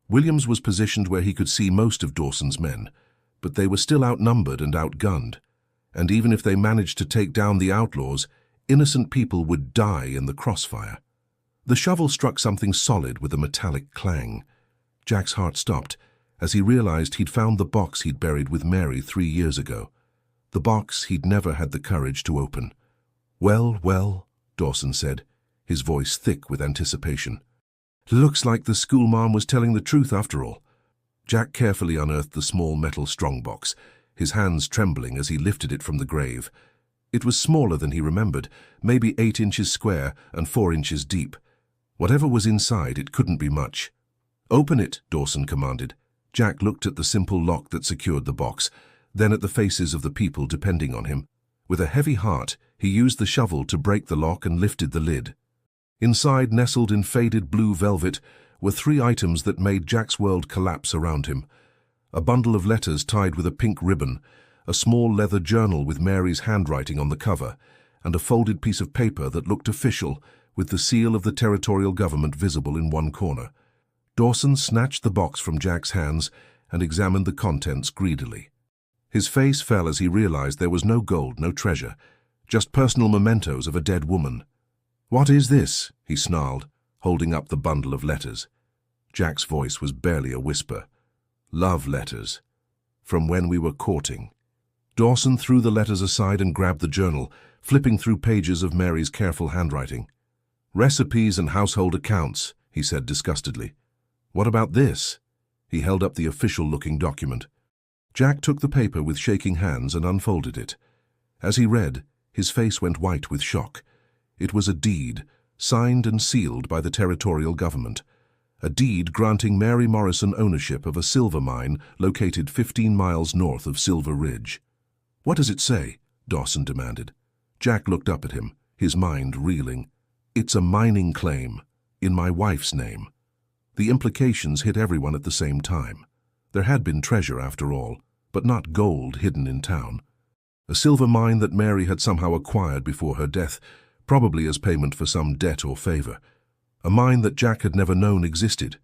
Williams was positioned where he could see most of Dawson's men. but they were still outnumbered and outgunned. And even if they managed to take down the outlaws, innocent people would die in the crossfire. The shovel struck something solid with a metallic clang. Jack's heart stopped as he realized he'd found the box he'd buried with Mary 3 years ago. The box he'd never had the courage to open. "Well, well," Dawson said, his voice thick with anticipation. "Looks like the schoolmarm was telling the truth after all." Jack carefully unearthed the small metal strongbox, his hands trembling as he lifted it from the grave. It was smaller than he remembered, maybe 8 inches square and 4 inches deep. Whatever was inside, it couldn't be much. "Open it," Dawson commanded. Jack looked at the simple lock that secured the box, then at the faces of the people depending on him. With a heavy heart, he used the shovel to break the lock and lifted the lid. Inside, nestled in faded blue velvet, were 3 items that made Jack's world collapse around him. A bundle of letters tied with a pink ribbon, a small leather journal with Mary's handwriting on the cover, and a folded piece of paper that looked official, with the seal of the territorial government visible in one corner. Dawson snatched the box from Jack's hands and examined the contents greedily. His face fell as he realized there was no gold, no treasure, just personal mementos of a dead woman. "What is this?" he snarled, holding up the bundle of letters. Jack's voice was barely a whisper. "Love letters. From when we were courting." Dawson threw the letters aside and grabbed the journal, flipping through pages of Mary's careful handwriting. "Recipes and household accounts," he said disgustedly. "What about this?" He held up the official-looking document. Jack took the paper with shaking hands and unfolded it. As he read, his face went white with shock. It was a deed, signed and sealed by the territorial government. A deed granting Mary Morrison ownership of a silver mine located 15 miles north of Silver Ridge. "What does it say?" Dawson demanded. Jack looked up at him, his mind reeling. "It's a mining claim, in my wife's name." The implications hit everyone at the same time. There had been treasure after all, but not gold hidden in town. A silver mine that Mary had somehow acquired before her death, probably as payment for some debt or favor. A mine that Jack had never known existed.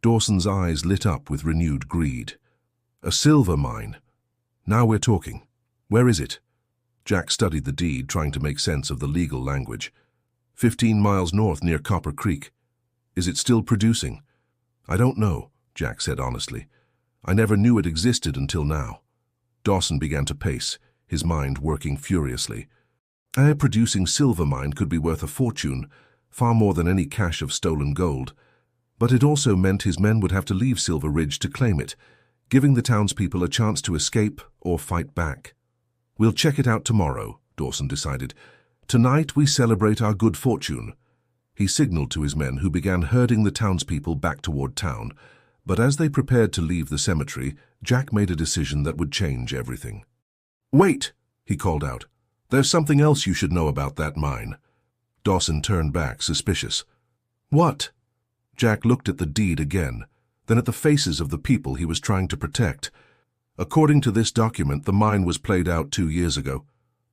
Dawson's eyes lit up with renewed greed. "A silver mine. Now we're talking. Where is it?" Jack studied the deed, trying to make sense of the legal language. 15 miles north near Copper Creek. Is it still producing? "I don't know," Jack said honestly. "I never knew it existed until now." Dawson began to pace, his mind working furiously. A producing silver mine could be worth a fortune, far more than any cache of stolen gold. But it also meant his men would have to leave Silver Ridge to claim it, giving the townspeople a chance to escape or fight back. "We'll check it out tomorrow," Dawson decided. "Tonight we celebrate our good fortune." He signaled to his men, who began herding the townspeople back toward town. But as they prepared to leave the cemetery, Jack made a decision that would change everything. "Wait!" he called out. "There's something else you should know about that mine." Dawson turned back, suspicious. "What?" Jack looked at the deed again, then at the faces of the people he was trying to protect. "According to this document, the mine was played out 2 years ago.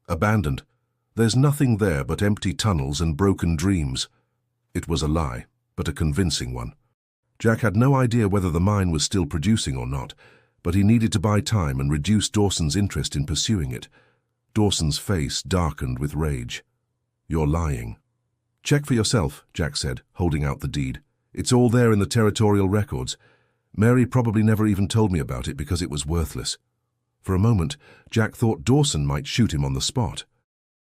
Abandoned. There's nothing there but empty tunnels and broken dreams." It was a lie, but a convincing one. Jack had no idea whether the mine was still producing or not, but he needed to buy time and reduce Dawson's interest in pursuing it. Dawson's face darkened with rage. "You're lying." "Check for yourself," Jack said, holding out the deed. "It's all there in the territorial records. Mary probably never even told me about it because it was worthless." For a moment, Jack thought Dawson might shoot him on the spot.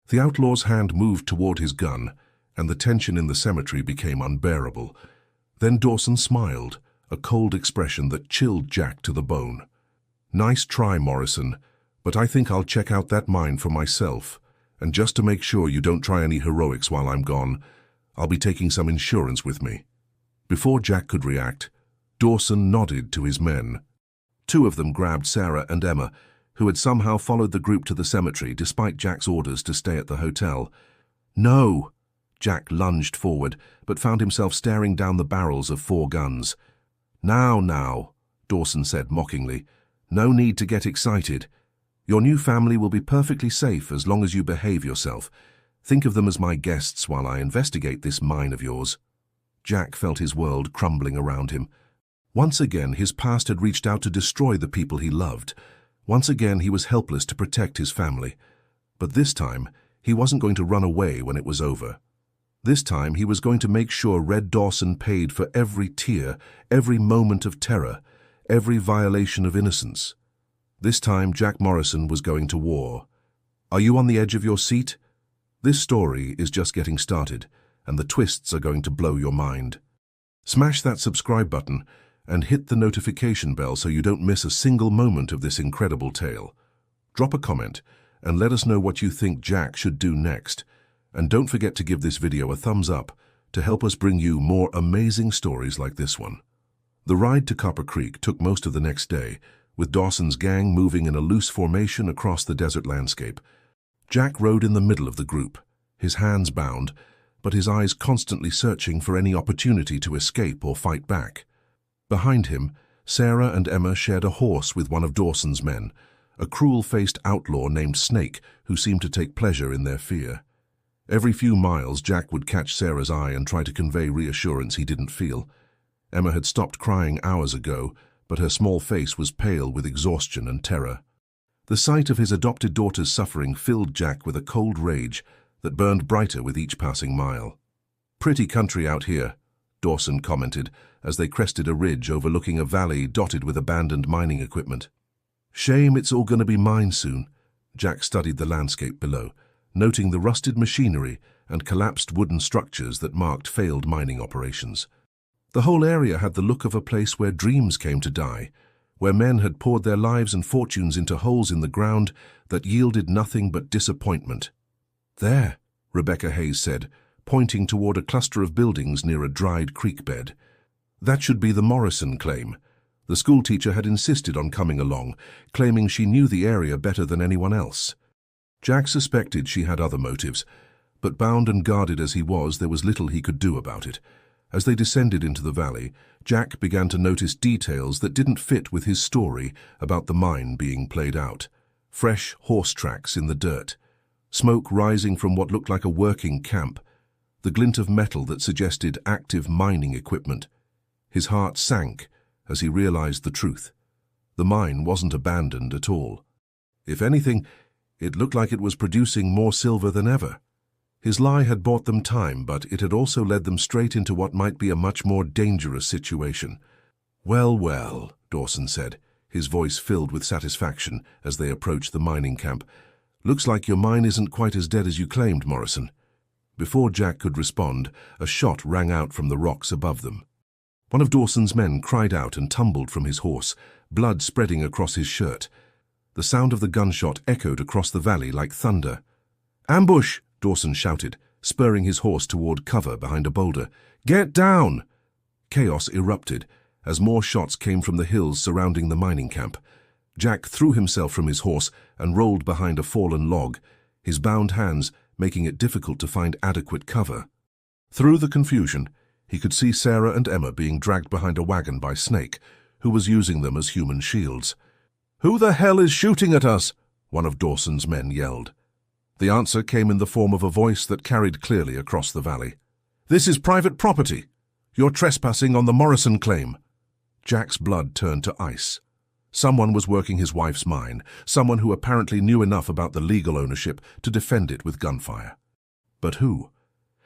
The outlaw's hand moved toward his gun, and the tension in the cemetery became unbearable. Then Dawson smiled, a cold expression that chilled Jack to the bone. "Nice try, Morrison, but I think I'll check out that mine for myself. And just to make sure you don't try any heroics while I'm gone, I'll be taking some insurance with me." Before Jack could react, Dawson nodded to his men. 2 of them grabbed Sarah and Emma, who had somehow followed the group to the cemetery despite Jack's orders to stay at the hotel. "No!" Jack lunged forward, but found himself staring down the barrels of 4 guns. Now," Dawson said mockingly. "No need to get excited. Your new family will be perfectly safe as long as you behave yourself. Think of them as my guests while I investigate this mine of yours." Jack felt his world crumbling around him. Once again, his past had reached out to destroy the people he loved. Once again, he was helpless to protect his family. But this time, he wasn't going to run away when it was over. This time, he was going to make sure Red Dawson paid for every tear, every moment of terror, every violation of innocence. This time, Jack Morrison was going to war. Are you on the edge of your seat? This story is just getting started, and the twists are going to blow your mind. Smash that subscribe button and hit the notification bell so you don't miss a single moment of this incredible tale. Drop a comment and let us know what you think Jack should do next. And don't forget to give this video a thumbs up to help us bring you more amazing stories like this one. The ride to Copper Creek took most of the next day, with Dawson's gang moving in a loose formation across the desert landscape. Jack rode in the middle of the group, his hands bound, but his eyes constantly searching for any opportunity to escape or fight back. Behind him, Sarah and Emma shared a horse with one of Dawson's men, a cruel-faced outlaw named Snake who seemed to take pleasure in their fear. Every few miles, Jack would catch Sarah's eye and try to convey reassurance he didn't feel. Emma had stopped crying hours ago, but her small face was pale with exhaustion and terror. The sight of his adopted daughter's suffering filled Jack with a cold rage that burned brighter with each passing mile. "Pretty country out here," Dawson commented as they crested a ridge overlooking a valley dotted with abandoned mining equipment. "Shame it's all going to be mine soon." Jack studied the landscape below, noting the rusted machinery and collapsed wooden structures that marked failed mining operations. The whole area had the look of a place where dreams came to die, where men had poured their lives and fortunes into holes in the ground that yielded nothing but disappointment. "There," Rebecca Hayes said, pointing toward a cluster of buildings near a dried creek bed. "That should be the Morrison claim." The schoolteacher had insisted on coming along, claiming she knew the area better than anyone else. Jack suspected she had other motives, but bound and guarded as he was, there was little he could do about it. As they descended into the valley, Jack began to notice details that didn't fit with his story about the mine being played out. Fresh horse tracks in the dirt, smoke rising from what looked like a working camp, the glint of metal that suggested active mining equipment. His heart sank as he realized the truth. The mine wasn't abandoned at all. If anything, it looked like it was producing more silver than ever. His lie had bought them time, but it had also led them straight into what might be a much more dangerous situation. "Well, well," Dawson said, his voice filled with satisfaction as they approached the mining camp. "Looks like your mine isn't quite as dead as you claimed, Morrison." Before Jack could respond, a shot rang out from the rocks above them. One of Dawson's men cried out and tumbled from his horse, blood spreading across his shirt. The sound of the gunshot echoed across the valley like thunder. "Ambush!" Dawson shouted, spurring his horse toward cover behind a boulder. "Get down!" Chaos erupted as more shots came from the hills surrounding the mining camp. Jack threw himself from his horse and rolled behind a fallen log, his bound hands making it difficult to find adequate cover. Through the confusion, he could see Sarah and Emma being dragged behind a wagon by Snake, who was using them as human shields. "Who the hell is shooting at us?" one of Dawson's men yelled. The answer came in the form of a voice that carried clearly across the valley. "This is private property. You're trespassing on the Morrison claim." Jack's blood turned to ice. Someone was working his wife's mine, someone who apparently knew enough about the legal ownership to defend it with gunfire. But who?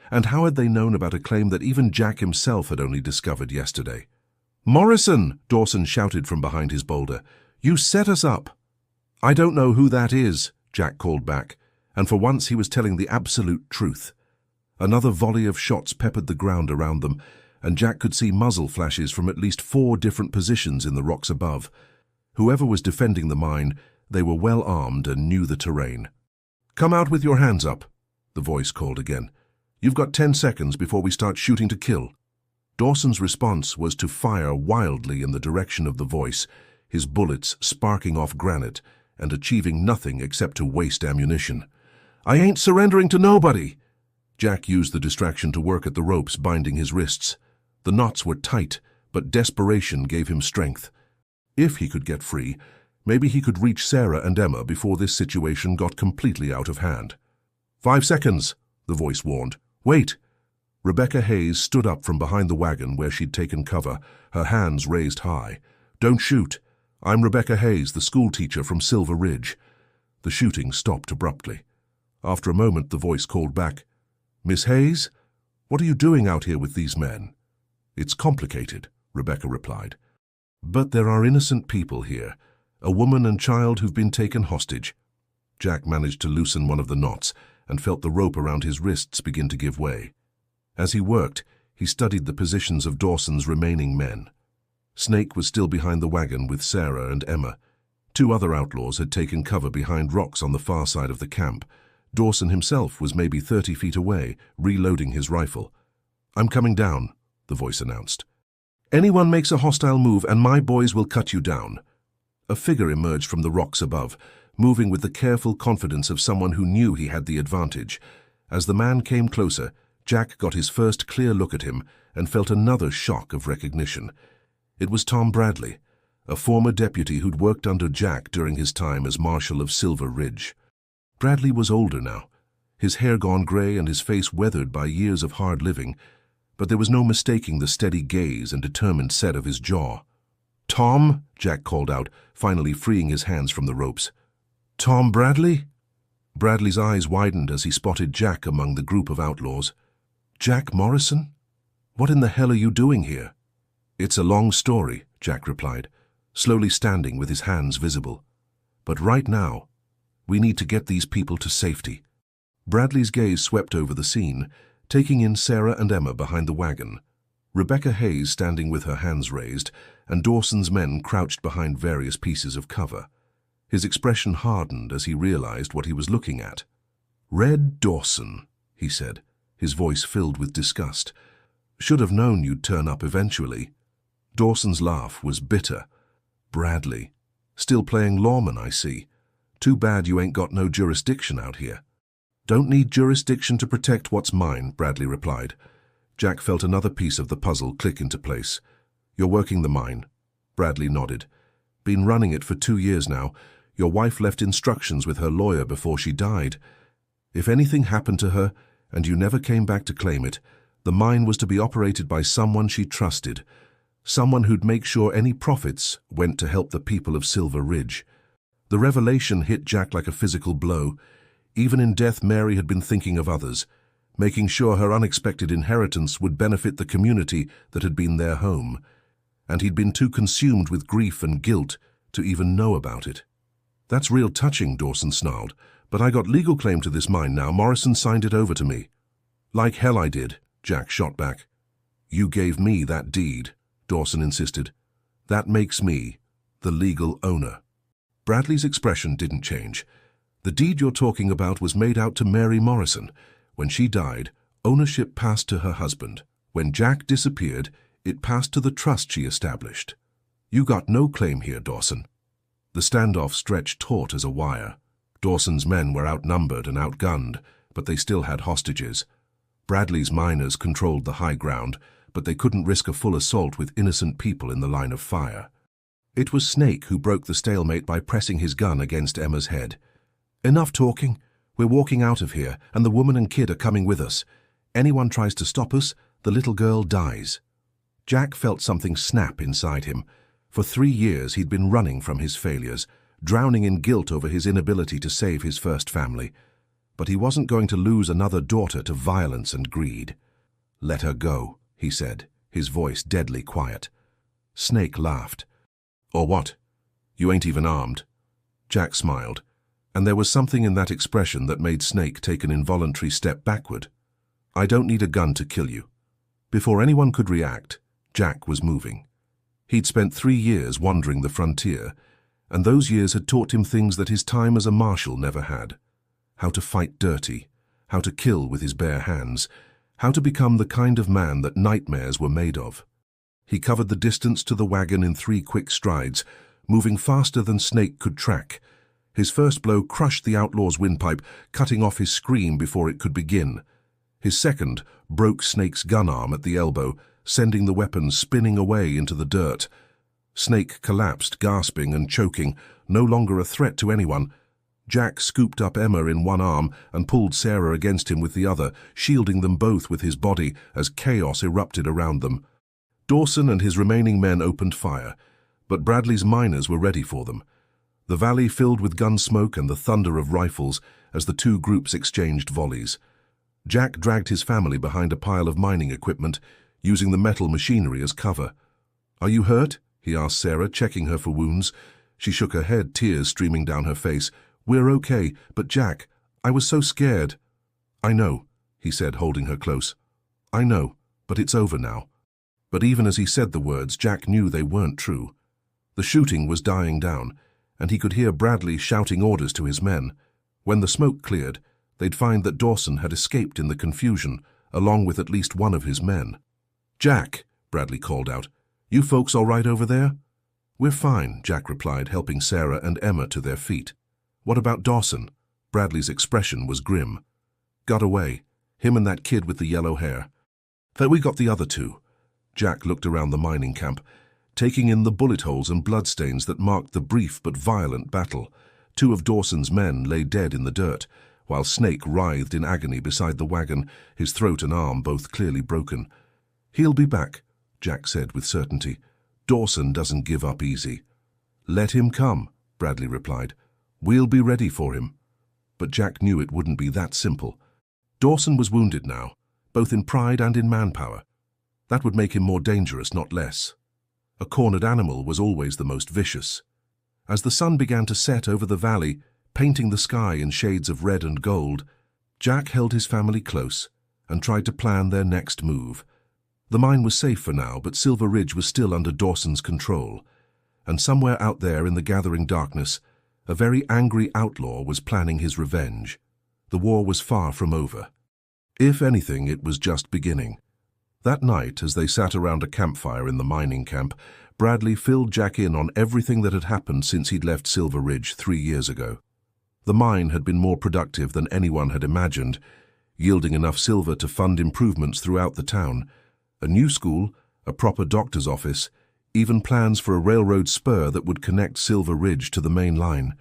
And how had they known about a claim that even Jack himself had only discovered yesterday? "Morrison!" Dawson shouted from behind his boulder. "You set us up." "I don't know who that is," Jack called back, and for once he was telling the absolute truth. Another volley of shots peppered the ground around them, and Jack could see muzzle flashes from at least 4 different positions in the rocks above. Whoever was defending the mine, they were well armed and knew the terrain. "Come out with your hands up," the voice called again. "You've got 10 seconds before we start shooting to kill." Dawson's response was to fire wildly in the direction of the voice, his bullets sparking off granite and achieving nothing except to waste ammunition. "I ain't surrendering to nobody!" Jack used the distraction to work at the ropes binding his wrists. The knots were tight, but desperation gave him strength. If he could get free, maybe he could reach Sarah and Emma before this situation got completely out of hand. 5 seconds, the voice warned. "Wait!" Rebecca Hayes stood up from behind the wagon where she'd taken cover, her hands raised high. "Don't shoot. I'm Rebecca Hayes, the schoolteacher from Silver Ridge." The shooting stopped abruptly. After a moment, the voice called back, "Miss Hayes, what are you doing out here with these men?" "It's complicated," Rebecca replied. "But there are innocent people here, a woman and child who've been taken hostage." Jack managed to loosen one of the knots and felt the rope around his wrists begin to give way. As he worked, he studied the positions of Dawson's remaining men. Snake was still behind the wagon with Sarah and Emma. 2 other outlaws had taken cover behind rocks on the far side of the camp. Dawson himself was maybe 30 feet away, reloading his rifle. "I'm coming down," the voice announced. "Anyone makes a hostile move and my boys will cut you down." A figure emerged from the rocks above, moving with the careful confidence of someone who knew he had the advantage. As the man came closer, Jack got his first clear look at him and felt another shock of recognition. It was Tom Bradley, a former deputy who'd worked under Jack during his time as Marshal of Silver Ridge. Bradley was older now, his hair gone gray and his face weathered by years of hard living, but there was no mistaking the steady gaze and determined set of his jaw. "Tom," Jack called out, finally freeing his hands from the ropes. "Tom Bradley?" Bradley's eyes widened as he spotted Jack among the group of outlaws. "Jack Morrison? What in the hell are you doing here?" "It's a long story," Jack replied, slowly standing with his hands visible. "But right now, we need to get these people to safety." Bradley's gaze swept over the scene, taking in Sarah and Emma behind the wagon, Rebecca Hayes standing with her hands raised, and Dawson's men crouched behind various pieces of cover. His expression hardened as he realized what he was looking at. "Red Dawson," he said, his voice filled with disgust. "Should have known you'd turn up eventually." Dawson's laugh was bitter. "Bradley. Still playing lawman, I see. Too bad you ain't got no jurisdiction out here." "Don't need jurisdiction to protect what's mine," Bradley replied. Jack felt another piece of the puzzle click into place. "You're working the mine?" Bradley nodded. "Been running it for 2 years now. Your wife left instructions with her lawyer before she died. If anything happened to her, and you never came back to claim it, the mine was to be operated by someone she trusted, someone who'd make sure any profits went to help the people of Silver Ridge." The revelation hit Jack like a physical blow. Even in death, Mary had been thinking of others, making sure her unexpected inheritance would benefit the community that had been their home. And he'd been too consumed with grief and guilt to even know about it. "That's real touching," Dawson snarled, "but I got legal claim to this mine now. Morrison signed it over to me." "Like hell I did," Jack shot back. "You gave me that deed," Dawson insisted. "That makes me the legal owner." Bradley's expression didn't change. "The deed you're talking about was made out to Mary Morrison. When she died, ownership passed to her husband. When Jack disappeared, it passed to the trust she established. You got no claim here, Dawson." The standoff stretched taut as a wire. Dawson's men were outnumbered and outgunned, but they still had hostages. Bradley's miners controlled the high ground, but they couldn't risk a full assault with innocent people in the line of fire. It was Snake who broke the stalemate by pressing his gun against Emma's head. "Enough talking. We're walking out of here, and the woman and kid are coming with us. Anyone tries to stop us, the little girl dies." Jack felt something snap inside him. For 3 years he'd been running from his failures, drowning in guilt over his inability to save his first family. But he wasn't going to lose another daughter to violence and greed. "Let her go," he said, his voice deadly quiet. Snake laughed. "Or what? You ain't even armed." Jack smiled, and there was something in that expression that made Snake take an involuntary step backward. "I don't need a gun to kill you." Before anyone could react, Jack was moving. He'd spent 3 years wandering the frontier, and those years had taught him things that his time as a marshal never had. How to fight dirty, how to kill with his bare hands, how to become the kind of man that nightmares were made of. He covered the distance to the wagon in 3 quick strides, moving faster than Snake could track. His first blow crushed the outlaw's windpipe, cutting off his scream before it could begin. His second broke Snake's gun arm at the elbow, sending the weapon spinning away into the dirt. Snake collapsed, gasping and choking, no longer a threat to anyone. Jack scooped up Emma in one arm and pulled Sarah against him with the other, shielding them both with his body as chaos erupted around them. Dawson and his remaining men opened fire. But Bradley's miners were ready for them. The valley filled with gun smoke and the thunder of rifles as the two groups exchanged volleys. Jack dragged his family behind a pile of mining equipment, using the metal machinery as cover. "Are you hurt?" he asked Sarah, checking her for wounds. She shook her head, tears streaming down her face. "We're okay, but Jack, I was so scared." "I know," he said, holding her close. "I know, but it's over now." But even as he said the words, Jack knew they weren't true. The shooting was dying down, and he could hear Bradley shouting orders to his men. When the smoke cleared, they'd find that Dawson had escaped in the confusion, along with at least one of his men. "Jack," Bradley called out, "you folks all right over there?" "We're fine," Jack replied, helping Sarah and Emma to their feet. "What about Dawson?" Bradley's expression was grim. "Got away. Him and that kid with the yellow hair. But we got the other two." Jack looked around the mining camp, taking in the bullet holes and bloodstains that marked the brief but violent battle. Two of Dawson's men lay dead in the dirt, while Snake writhed in agony beside the wagon, his throat and arm both clearly broken. "He'll be back," Jack said with certainty. "Dawson doesn't give up easy." "Let him come," Bradley replied. "We'll be ready for him." But Jack knew it wouldn't be that simple. Dawson was wounded now, both in pride and in manpower. That would make him more dangerous, not less. A cornered animal was always the most vicious. As the sun began to set over the valley, painting the sky in shades of red and gold, Jack held his family close and tried to plan their next move. The mine was safe for now, but Silver Ridge was still under Dawson's control. And somewhere out there in the gathering darkness, a very angry outlaw was planning his revenge. The war was far from over. If anything, it was just beginning. That night, as they sat around a campfire in the mining camp, Bradley filled Jack in on everything that had happened since he'd left Silver Ridge 3 years ago. The mine had been more productive than anyone had imagined, yielding enough silver to fund improvements throughout the town. A new school, a proper doctor's office, even plans for a railroad spur that would connect Silver Ridge to the main line.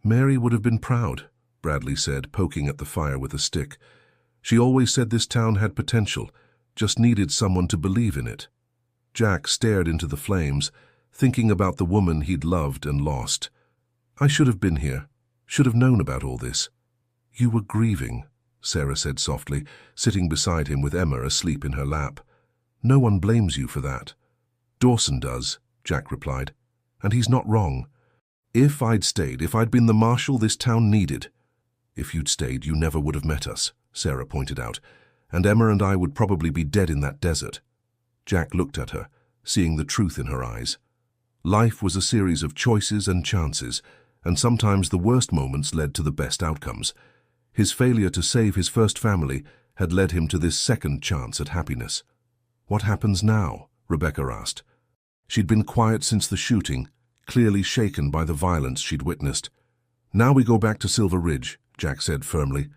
"Mary would have been proud," Bradley said, poking at the fire with a stick. "She always said this town had potential, just needed someone to believe in it." Jack stared into the flames, thinking about the woman he'd loved and lost. "I should have been here, should have known about all this." "You were grieving," Sarah said softly, sitting beside him with Emma asleep in her lap. "No one blames you for that." "Dawson does," Jack replied, "and he's not wrong. If I'd stayed, if I'd been the marshal this town needed." "If you'd stayed, you never would have met us," Sarah pointed out, "and Emma and I would probably be dead in that desert." Jack looked at her, seeing the truth in her eyes. Life was a series of choices and chances, and sometimes the worst moments led to the best outcomes. His failure to save his first family had led him to this second chance at happiness. "What happens now?" Rebecca asked. She'd been quiet since the shooting, clearly shaken by the violence she'd witnessed. "Now we go back to Silver Ridge," Jack said firmly,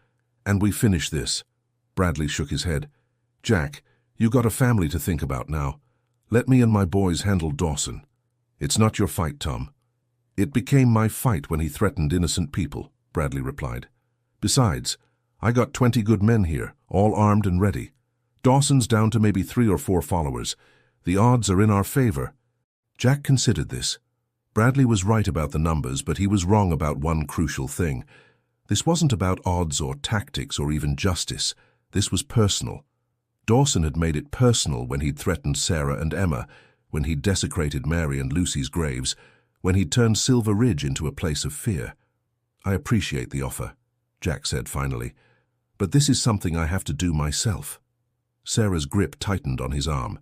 "and we finish this." Bradley shook his head. "Jack, you got a family to think about now. Let me and my boys handle Dawson." "It's not your fight, Tom." "It became my fight when he threatened innocent people," Bradley replied. "Besides, I got 20 good men here, all armed and ready. Dawson's down to maybe 3 or 4 followers. The odds are in our favor." Jack considered this. Bradley was right about the numbers, but he was wrong about one crucial thing. This wasn't about odds or tactics or even justice. This was personal. Dawson had made it personal when he'd threatened Sarah and Emma, when he'd desecrated Mary and Lucy's graves, when he'd turned Silver Ridge into a place of fear. "I appreciate the offer," Jack said finally, "but this is something I have to do myself." Sarah's grip tightened on his arm.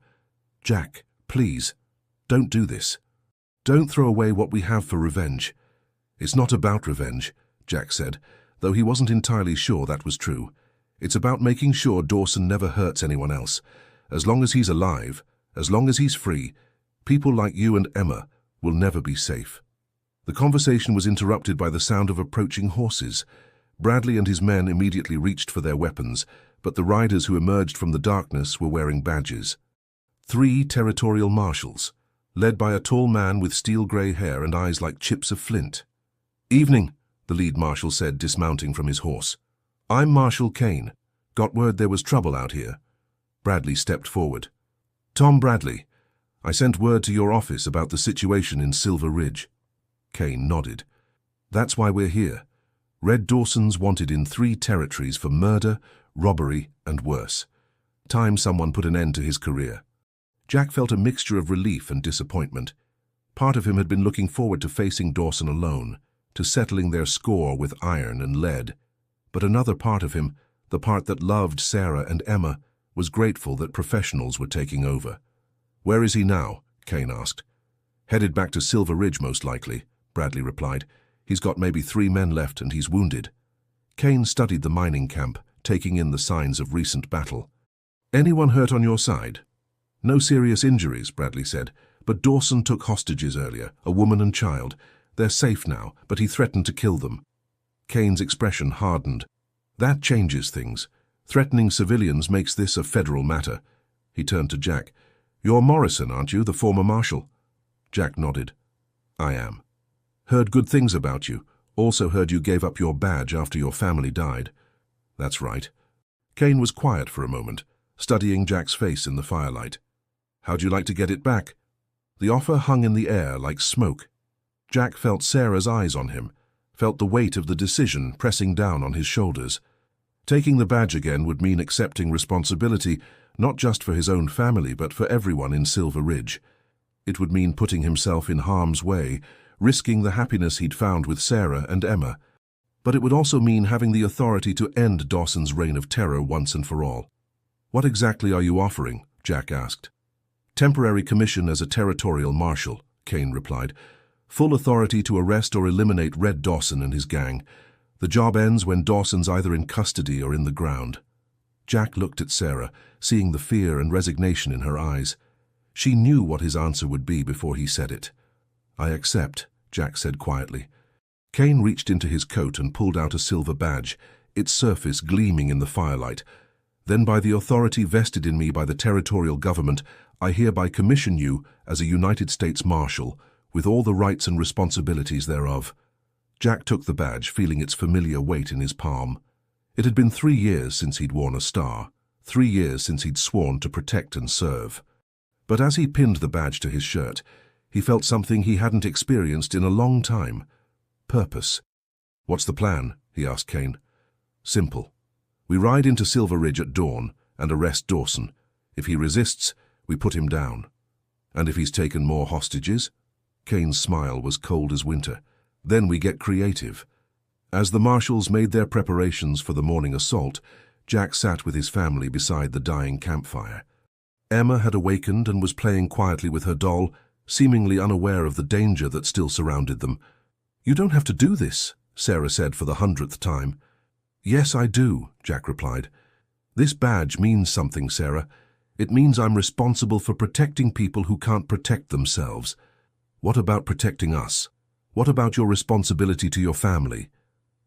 "Jack, please, don't do this. Don't throw away what we have for revenge." "It's not about revenge," Jack said, though he wasn't entirely sure that was true. "It's about making sure Dawson never hurts anyone else. As long as he's alive, as long as he's free, people like you and Emma will never be safe." The conversation was interrupted by the sound of approaching horses. Bradley and his men immediately reached for their weapons, but the riders who emerged from the darkness were wearing badges. 3 territorial marshals, led by a tall man with steel-gray hair and eyes like chips of flint. "Evening," the lead marshal said, dismounting from his horse. "I'm Marshal Kane. Got word there was trouble out here." Bradley stepped forward. "Tom Bradley. I sent word to your office about the situation in Silver Ridge. Kane nodded. That's why we're here. Red Dawson's wanted in 3 territories for murder, robbery, and worse. Time someone put an end to his career. Jack felt a mixture of relief and disappointment. Part of him had been looking forward to facing Dawson alone, to settling their score with iron and lead. But another part of him, the part that loved Sarah and Emma, was grateful that professionals were taking over. Where is he now? Kane asked. Headed back to Silver Ridge, most likely, Bradley replied. He's got maybe 3 men left and he's wounded. Kane studied the mining camp, taking in the signs of recent battle. Anyone hurt on your side? No serious injuries, Bradley said, but Dawson took hostages earlier, a woman and child. They're safe now, but he threatened to kill them. Kane's expression hardened. That changes things. Threatening civilians makes this a federal matter. He turned to Jack. You're Morrison, aren't you, the former marshal? Jack nodded. I am. Heard good things about you. Also heard you gave up your badge after your family died. That's right. Kane was quiet for a moment, studying Jack's face in the firelight. How'd you like to get it back? The offer hung in the air like smoke. Jack felt Sarah's eyes on him, felt the weight of the decision pressing down on his shoulders. Taking the badge again would mean accepting responsibility, not just for his own family, but for everyone in Silver Ridge. It would mean putting himself in harm's way, risking the happiness he'd found with Sarah and Emma. But it would also mean having the authority to end Dawson's reign of terror once and for all. What exactly are you offering? Jack asked. Temporary commission as a territorial marshal, Kane replied. Full authority to arrest or eliminate Red Dawson and his gang. The job ends when Dawson's either in custody or in the ground. Jack looked at Sarah, seeing the fear and resignation in her eyes. She knew what his answer would be before he said it. I accept, Jack said quietly. Kane reached into his coat and pulled out a silver badge, its surface gleaming in the firelight. Then by the authority vested in me by the territorial government, I hereby commission you as a United States Marshal, with all the rights and responsibilities thereof. Jack took the badge, feeling its familiar weight in his palm. It had been 3 years since he'd worn a star, 3 years since he'd sworn to protect and serve. But as he pinned the badge to his shirt, he felt something he hadn't experienced in a long time. Purpose. What's the plan? He asked Kane. Simple. We ride into Silver Ridge at dawn and arrest Dawson. If he resists, we put him down. And if he's taken more hostages? Kane's smile was cold as winter. Then we get creative. As the marshals made their preparations for the morning assault, Jack sat with his family beside the dying campfire. Emma had awakened and was playing quietly with her doll, seemingly unaware of the danger that still surrounded them. You don't have to do this, Sarah said for the 100th time. Yes, I do, Jack replied. This badge means something, Sarah. It means I'm responsible for protecting people who can't protect themselves. What about protecting us? What about your responsibility to your family?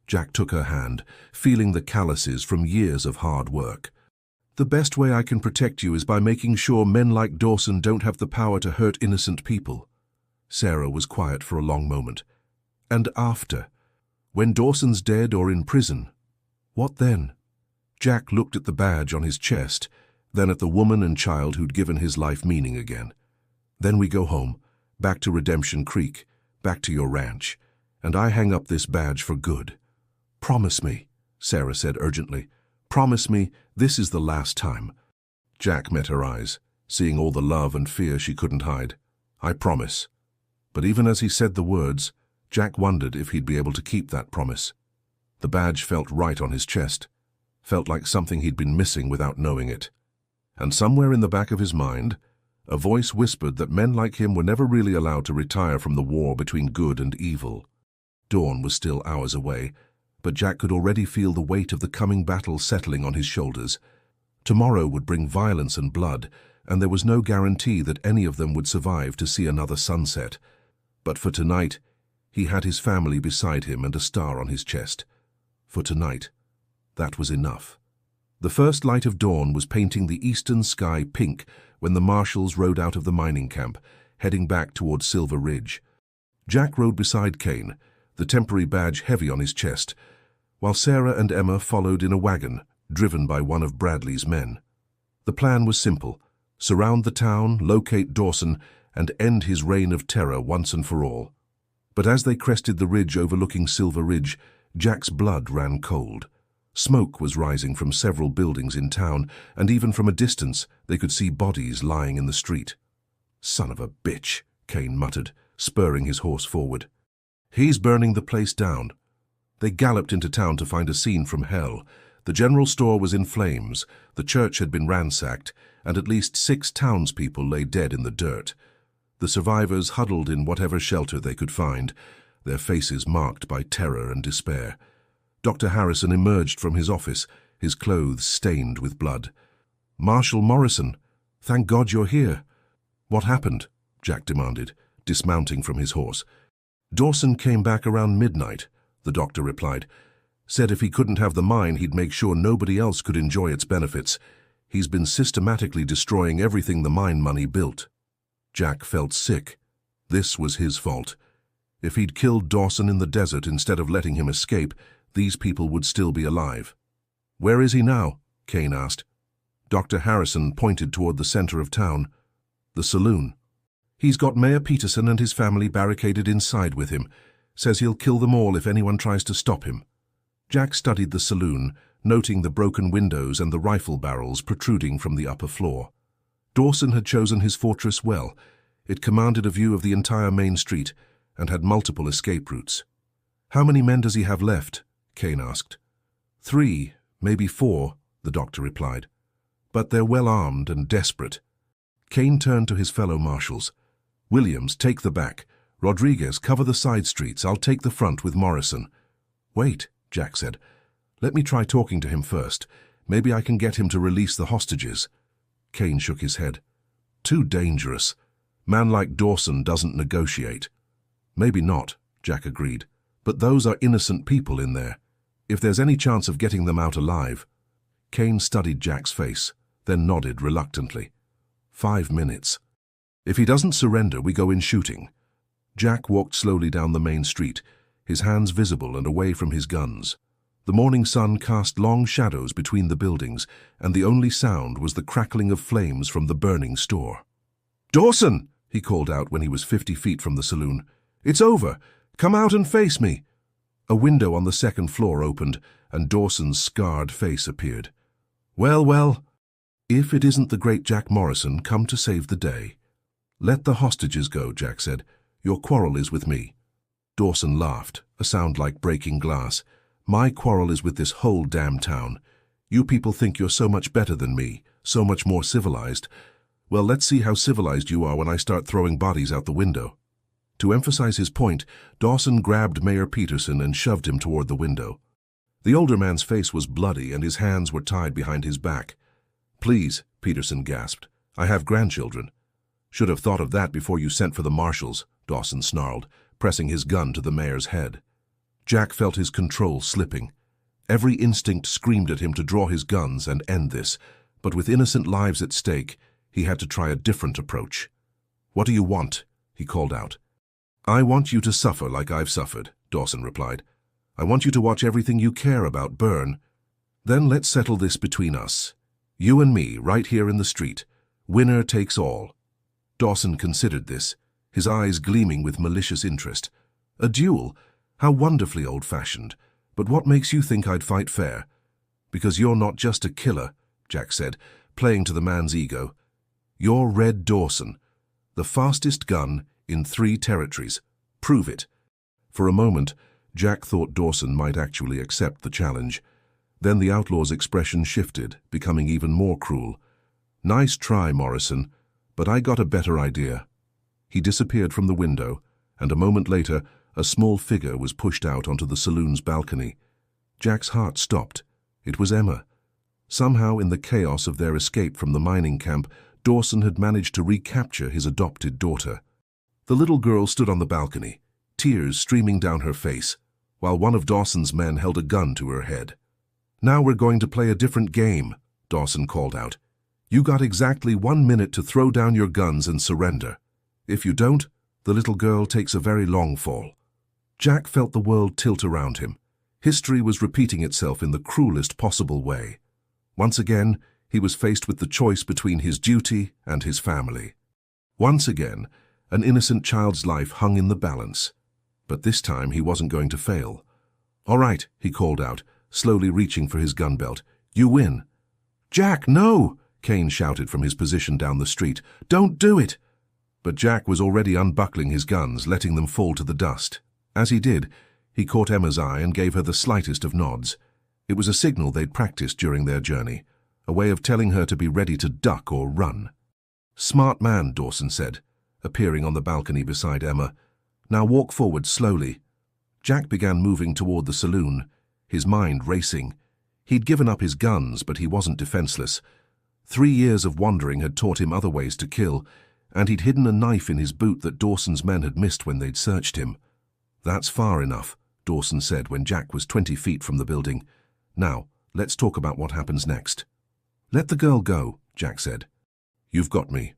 Jack took her hand, feeling the calluses from years of hard work. The best way I can protect you is by making sure men like Dawson don't have the power to hurt innocent people. Sarah was quiet for a long moment. And after? When Dawson's dead or in prison? What then? Jack looked at the badge on his chest, then at the woman and child who'd given his life meaning again. Then we go home, back to Redemption Creek, back to your ranch, and I hang up this badge for good. Promise me, Sarah said urgently. Promise me this is the last time. Jack met her eyes, seeing all the love and fear she couldn't hide. I promise. But even as he said the words, Jack wondered if he'd be able to keep that promise. The badge felt right on his chest, felt like something he'd been missing without knowing it. And somewhere in the back of his mind, a voice whispered that men like him were never really allowed to retire from the war between good and evil. Dawn was still hours away, but Jack could already feel the weight of the coming battle settling on his shoulders. Tomorrow would bring violence and blood, and there was no guarantee that any of them would survive to see another sunset. But for tonight, he had his family beside him and a star on his chest. For tonight, that was enough. The first light of dawn was painting the eastern sky pink when the marshals rode out of the mining camp, heading back toward Silver Ridge. Jack rode beside Kane, the temporary badge heavy on his chest, while Sarah and Emma followed in a wagon, driven by one of Bradley's men. The plan was simple: Surround the town, locate Dawson, and end his reign of terror once and for all. But as they crested the ridge overlooking Silver Ridge, Jack's blood ran cold. Smoke was rising from several buildings in town, and even from a distance they could see bodies lying in the street. "Son of a bitch," Kane muttered, spurring his horse forward. "He's burning the place down." They galloped into town to find a scene from hell. The general store was in flames, the church had been ransacked, and at least 6 townspeople lay dead in the dirt. The survivors huddled in whatever shelter they could find, their faces marked by terror and despair. Dr. Harrison emerged from his office, his clothes stained with blood. "Marshal Morrison, thank God you're here." "What happened?" Jack demanded, dismounting from his horse. "Dawson came back around midnight," the doctor replied. "Said if he couldn't have the mine, he'd make sure nobody else could enjoy its benefits. He's been systematically destroying everything the mine money built." Jack felt sick. This was his fault. If he'd killed Dawson in the desert instead of letting him escape, these people would still be alive. "Where is he now?" Kane asked. Dr. Harrison pointed toward the center of town. "The saloon. He's got Mayor Peterson and his family barricaded inside with him. Says he'll kill them all if anyone tries to stop him." Jack studied the saloon, noting the broken windows and the rifle barrels protruding from the upper floor. Dawson had chosen his fortress well. It commanded a view of the entire main street and had multiple escape routes. "How many men does he have left?" Kane asked. 3, maybe 4, the doctor replied. "But they're well armed and desperate." Kane turned to his fellow marshals. "Williams, take the back. Rodriguez, cover the side streets. I'll take the front with Morrison." "Wait," Jack said. "Let me try talking to him first. Maybe I can get him to release the hostages." Kane shook his head. "Too dangerous. Man like Dawson doesn't negotiate." "Maybe not," Jack agreed. "But those are innocent people in there. If there's any chance of getting them out alive." Kane studied Jack's face, then nodded reluctantly. 5 minutes. "If he doesn't surrender, we go in shooting." Jack walked slowly down the main street, his hands visible and away from his guns. The morning sun cast long shadows between the buildings, and the only sound was the crackling of flames from the burning store. "Dawson!" he called out when he was 50 feet from the saloon. "It's over! Come out and face me!" A window on the second floor opened, and Dawson's scarred face appeared. "Well, well, if it isn't the great Jack Morrison come to save the day." "Let the hostages go," Jack said. "Your quarrel is with me." Dawson laughed, a sound like breaking glass. "My quarrel is with this whole damn town. You people think you're so much better than me, so much more civilized. Well, let's see how civilized you are when I start throwing bodies out the window." To emphasize his point, Dawson grabbed Mayor Peterson and shoved him toward the window. The older man's face was bloody and his hands were tied behind his back. "Please," Peterson gasped. "I have grandchildren." "Should have thought of that before you sent for the marshals," Dawson snarled, pressing his gun to the mayor's head. Jack felt his control slipping. Every instinct screamed at him to draw his guns and end this, but with innocent lives at stake, he had to try a different approach. "What do you want?" he called out. "I want you to suffer like I've suffered," Dawson replied. "I want you to watch everything you care about burn. Then let's settle this between us. You and me, right here in the street. Winner takes all." Dawson considered this, his eyes gleaming with malicious interest. "A duel? How wonderfully old-fashioned. But what makes you think I'd fight fair?" "Because you're not just a killer," Jack said, playing to the man's ego. "You're Red Dawson, the fastest gun in 3 territories. Prove it." For a moment, Jack thought Dawson might actually accept the challenge. Then the outlaw's expression shifted, becoming even more cruel. "Nice try, Morrison, but I got a better idea." He disappeared from the window, and a moment later, a small figure was pushed out onto the saloon's balcony. Jack's heart stopped. It was Emma. Somehow, in the chaos of their escape from the mining camp, Dawson had managed to recapture his adopted daughter. The little girl stood on the balcony, tears streaming down her face, while one of Dawson's men held a gun to her head. "Now we're going to play a different game," Dawson called out. "You got exactly 1 minute to throw down your guns and surrender. If you don't, the little girl takes a very long fall." Jack felt the world tilt around him. History was repeating itself in the cruelest possible way. Once again, He was faced with the choice between his duty and his family. Once again, an innocent child's life hung in the balance. But this time he wasn't going to fail. "All right," he called out, slowly reaching for his gun belt. "You win." "Jack, no!" Kane shouted from his position down the street. "Don't do it!" But Jack was already unbuckling his guns, letting them fall to the dust. As he did, he caught Emma's eye and gave her the slightest of nods. It was a signal they'd practiced during their journey, a way of telling her to be ready to duck or run. "Smart man," Dawson said, appearing on the balcony beside Emma. "Now walk forward slowly." Jack began moving toward the saloon, his mind racing. He'd given up his guns, but he wasn't defenseless. 3 years of wandering had taught him other ways to kill, and he'd hidden a knife in his boot that Dawson's men had missed when they'd searched him. "That's far enough," Dawson said when Jack was 20 feet from the building. "Now, let's talk about what happens next." "Let the girl go," Jack said. "You've got me.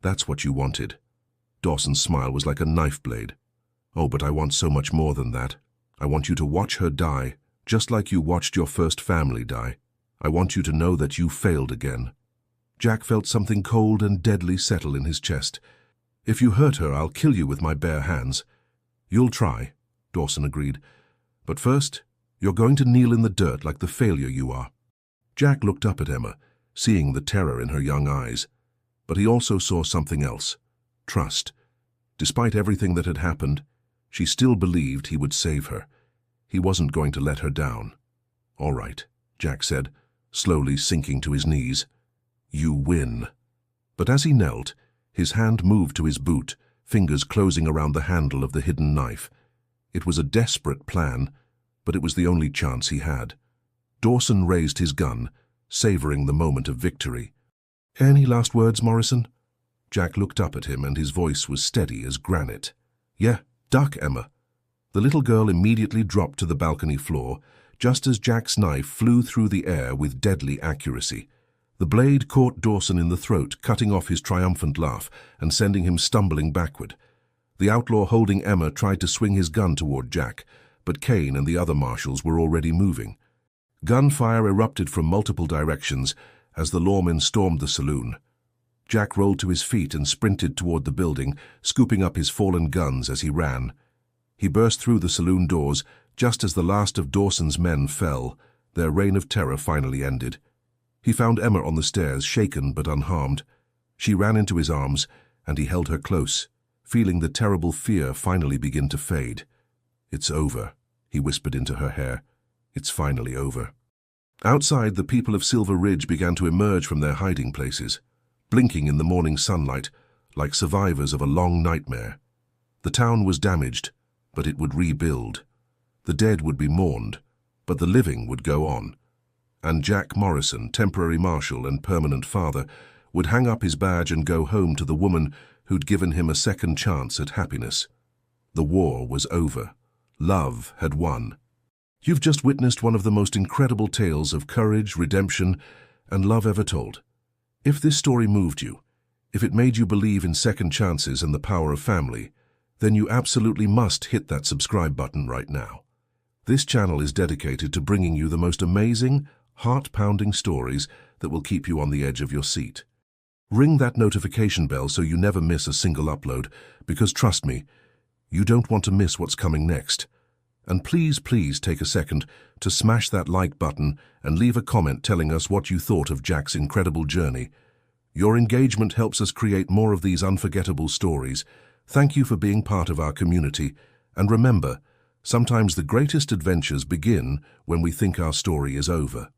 That's what you wanted." Dawson's smile was like a knife blade. "Oh, but I want so much more than that. I want you to watch her die, just like you watched your first family die. I want you to know that you failed again." Jack felt something cold and deadly settle in his chest. "If you hurt her, I'll kill you with my bare hands." "You'll try," Dawson agreed. "But first, you're going to kneel in the dirt like the failure you are." Jack looked up at Emma, seeing the terror in her young eyes. But he also saw something else: trust. Despite everything that had happened, she still believed he would save her. He wasn't going to let her down. "All right," Jack said, slowly sinking to his knees. "You win." But as he knelt, his hand moved to his boot, fingers closing around the handle of the hidden knife. It was a desperate plan, but it was the only chance he had. Dawson raised his gun, savoring the moment of victory. "Any last words, Morrison?" Jack looked up at him, and his voice was steady as granite. "Yeah, duck, Emma." The little girl immediately dropped to the balcony floor, just as Jack's knife flew through the air with deadly accuracy. The blade caught Dawson in the throat, cutting off his triumphant laugh and sending him stumbling backward. The outlaw holding Emma tried to swing his gun toward Jack, but Kane and the other marshals were already moving. Gunfire erupted from multiple directions as the lawmen stormed the saloon. Jack rolled to his feet and sprinted toward the building, scooping up his fallen guns as he ran. He burst through the saloon doors just as the last of Dawson's men fell. Their reign of terror finally ended. He found Emma on the stairs, shaken but unharmed. She ran into his arms, and he held her close, feeling the terrible fear finally begin to fade. "It's over," he whispered into her hair. "It's finally over." Outside, the people of Silver Ridge began to emerge from their hiding places, blinking in the morning sunlight like survivors of a long nightmare. The town was damaged, but it would rebuild. The dead would be mourned, but the living would go on. And Jack Morrison, temporary marshal and permanent father, would hang up his badge and go home to the woman who'd given him a second chance at happiness. The war was over. Love had won. You've just witnessed one of the most incredible tales of courage, redemption, and love ever told. If this story moved you, if it made you believe in second chances and the power of family, then you absolutely must hit that subscribe button right now. This channel is dedicated to bringing you the most amazing, heart-pounding stories that will keep you on the edge of your seat. Ring that notification bell so you never miss a single upload, because trust me, you don't want to miss what's coming next. And please take a second to smash that like button and leave a comment telling us what you thought of Jack's incredible journey. Your engagement helps us create more of these unforgettable stories. Thank you for being part of our community, and remember, sometimes the greatest adventures begin when we think our story is over.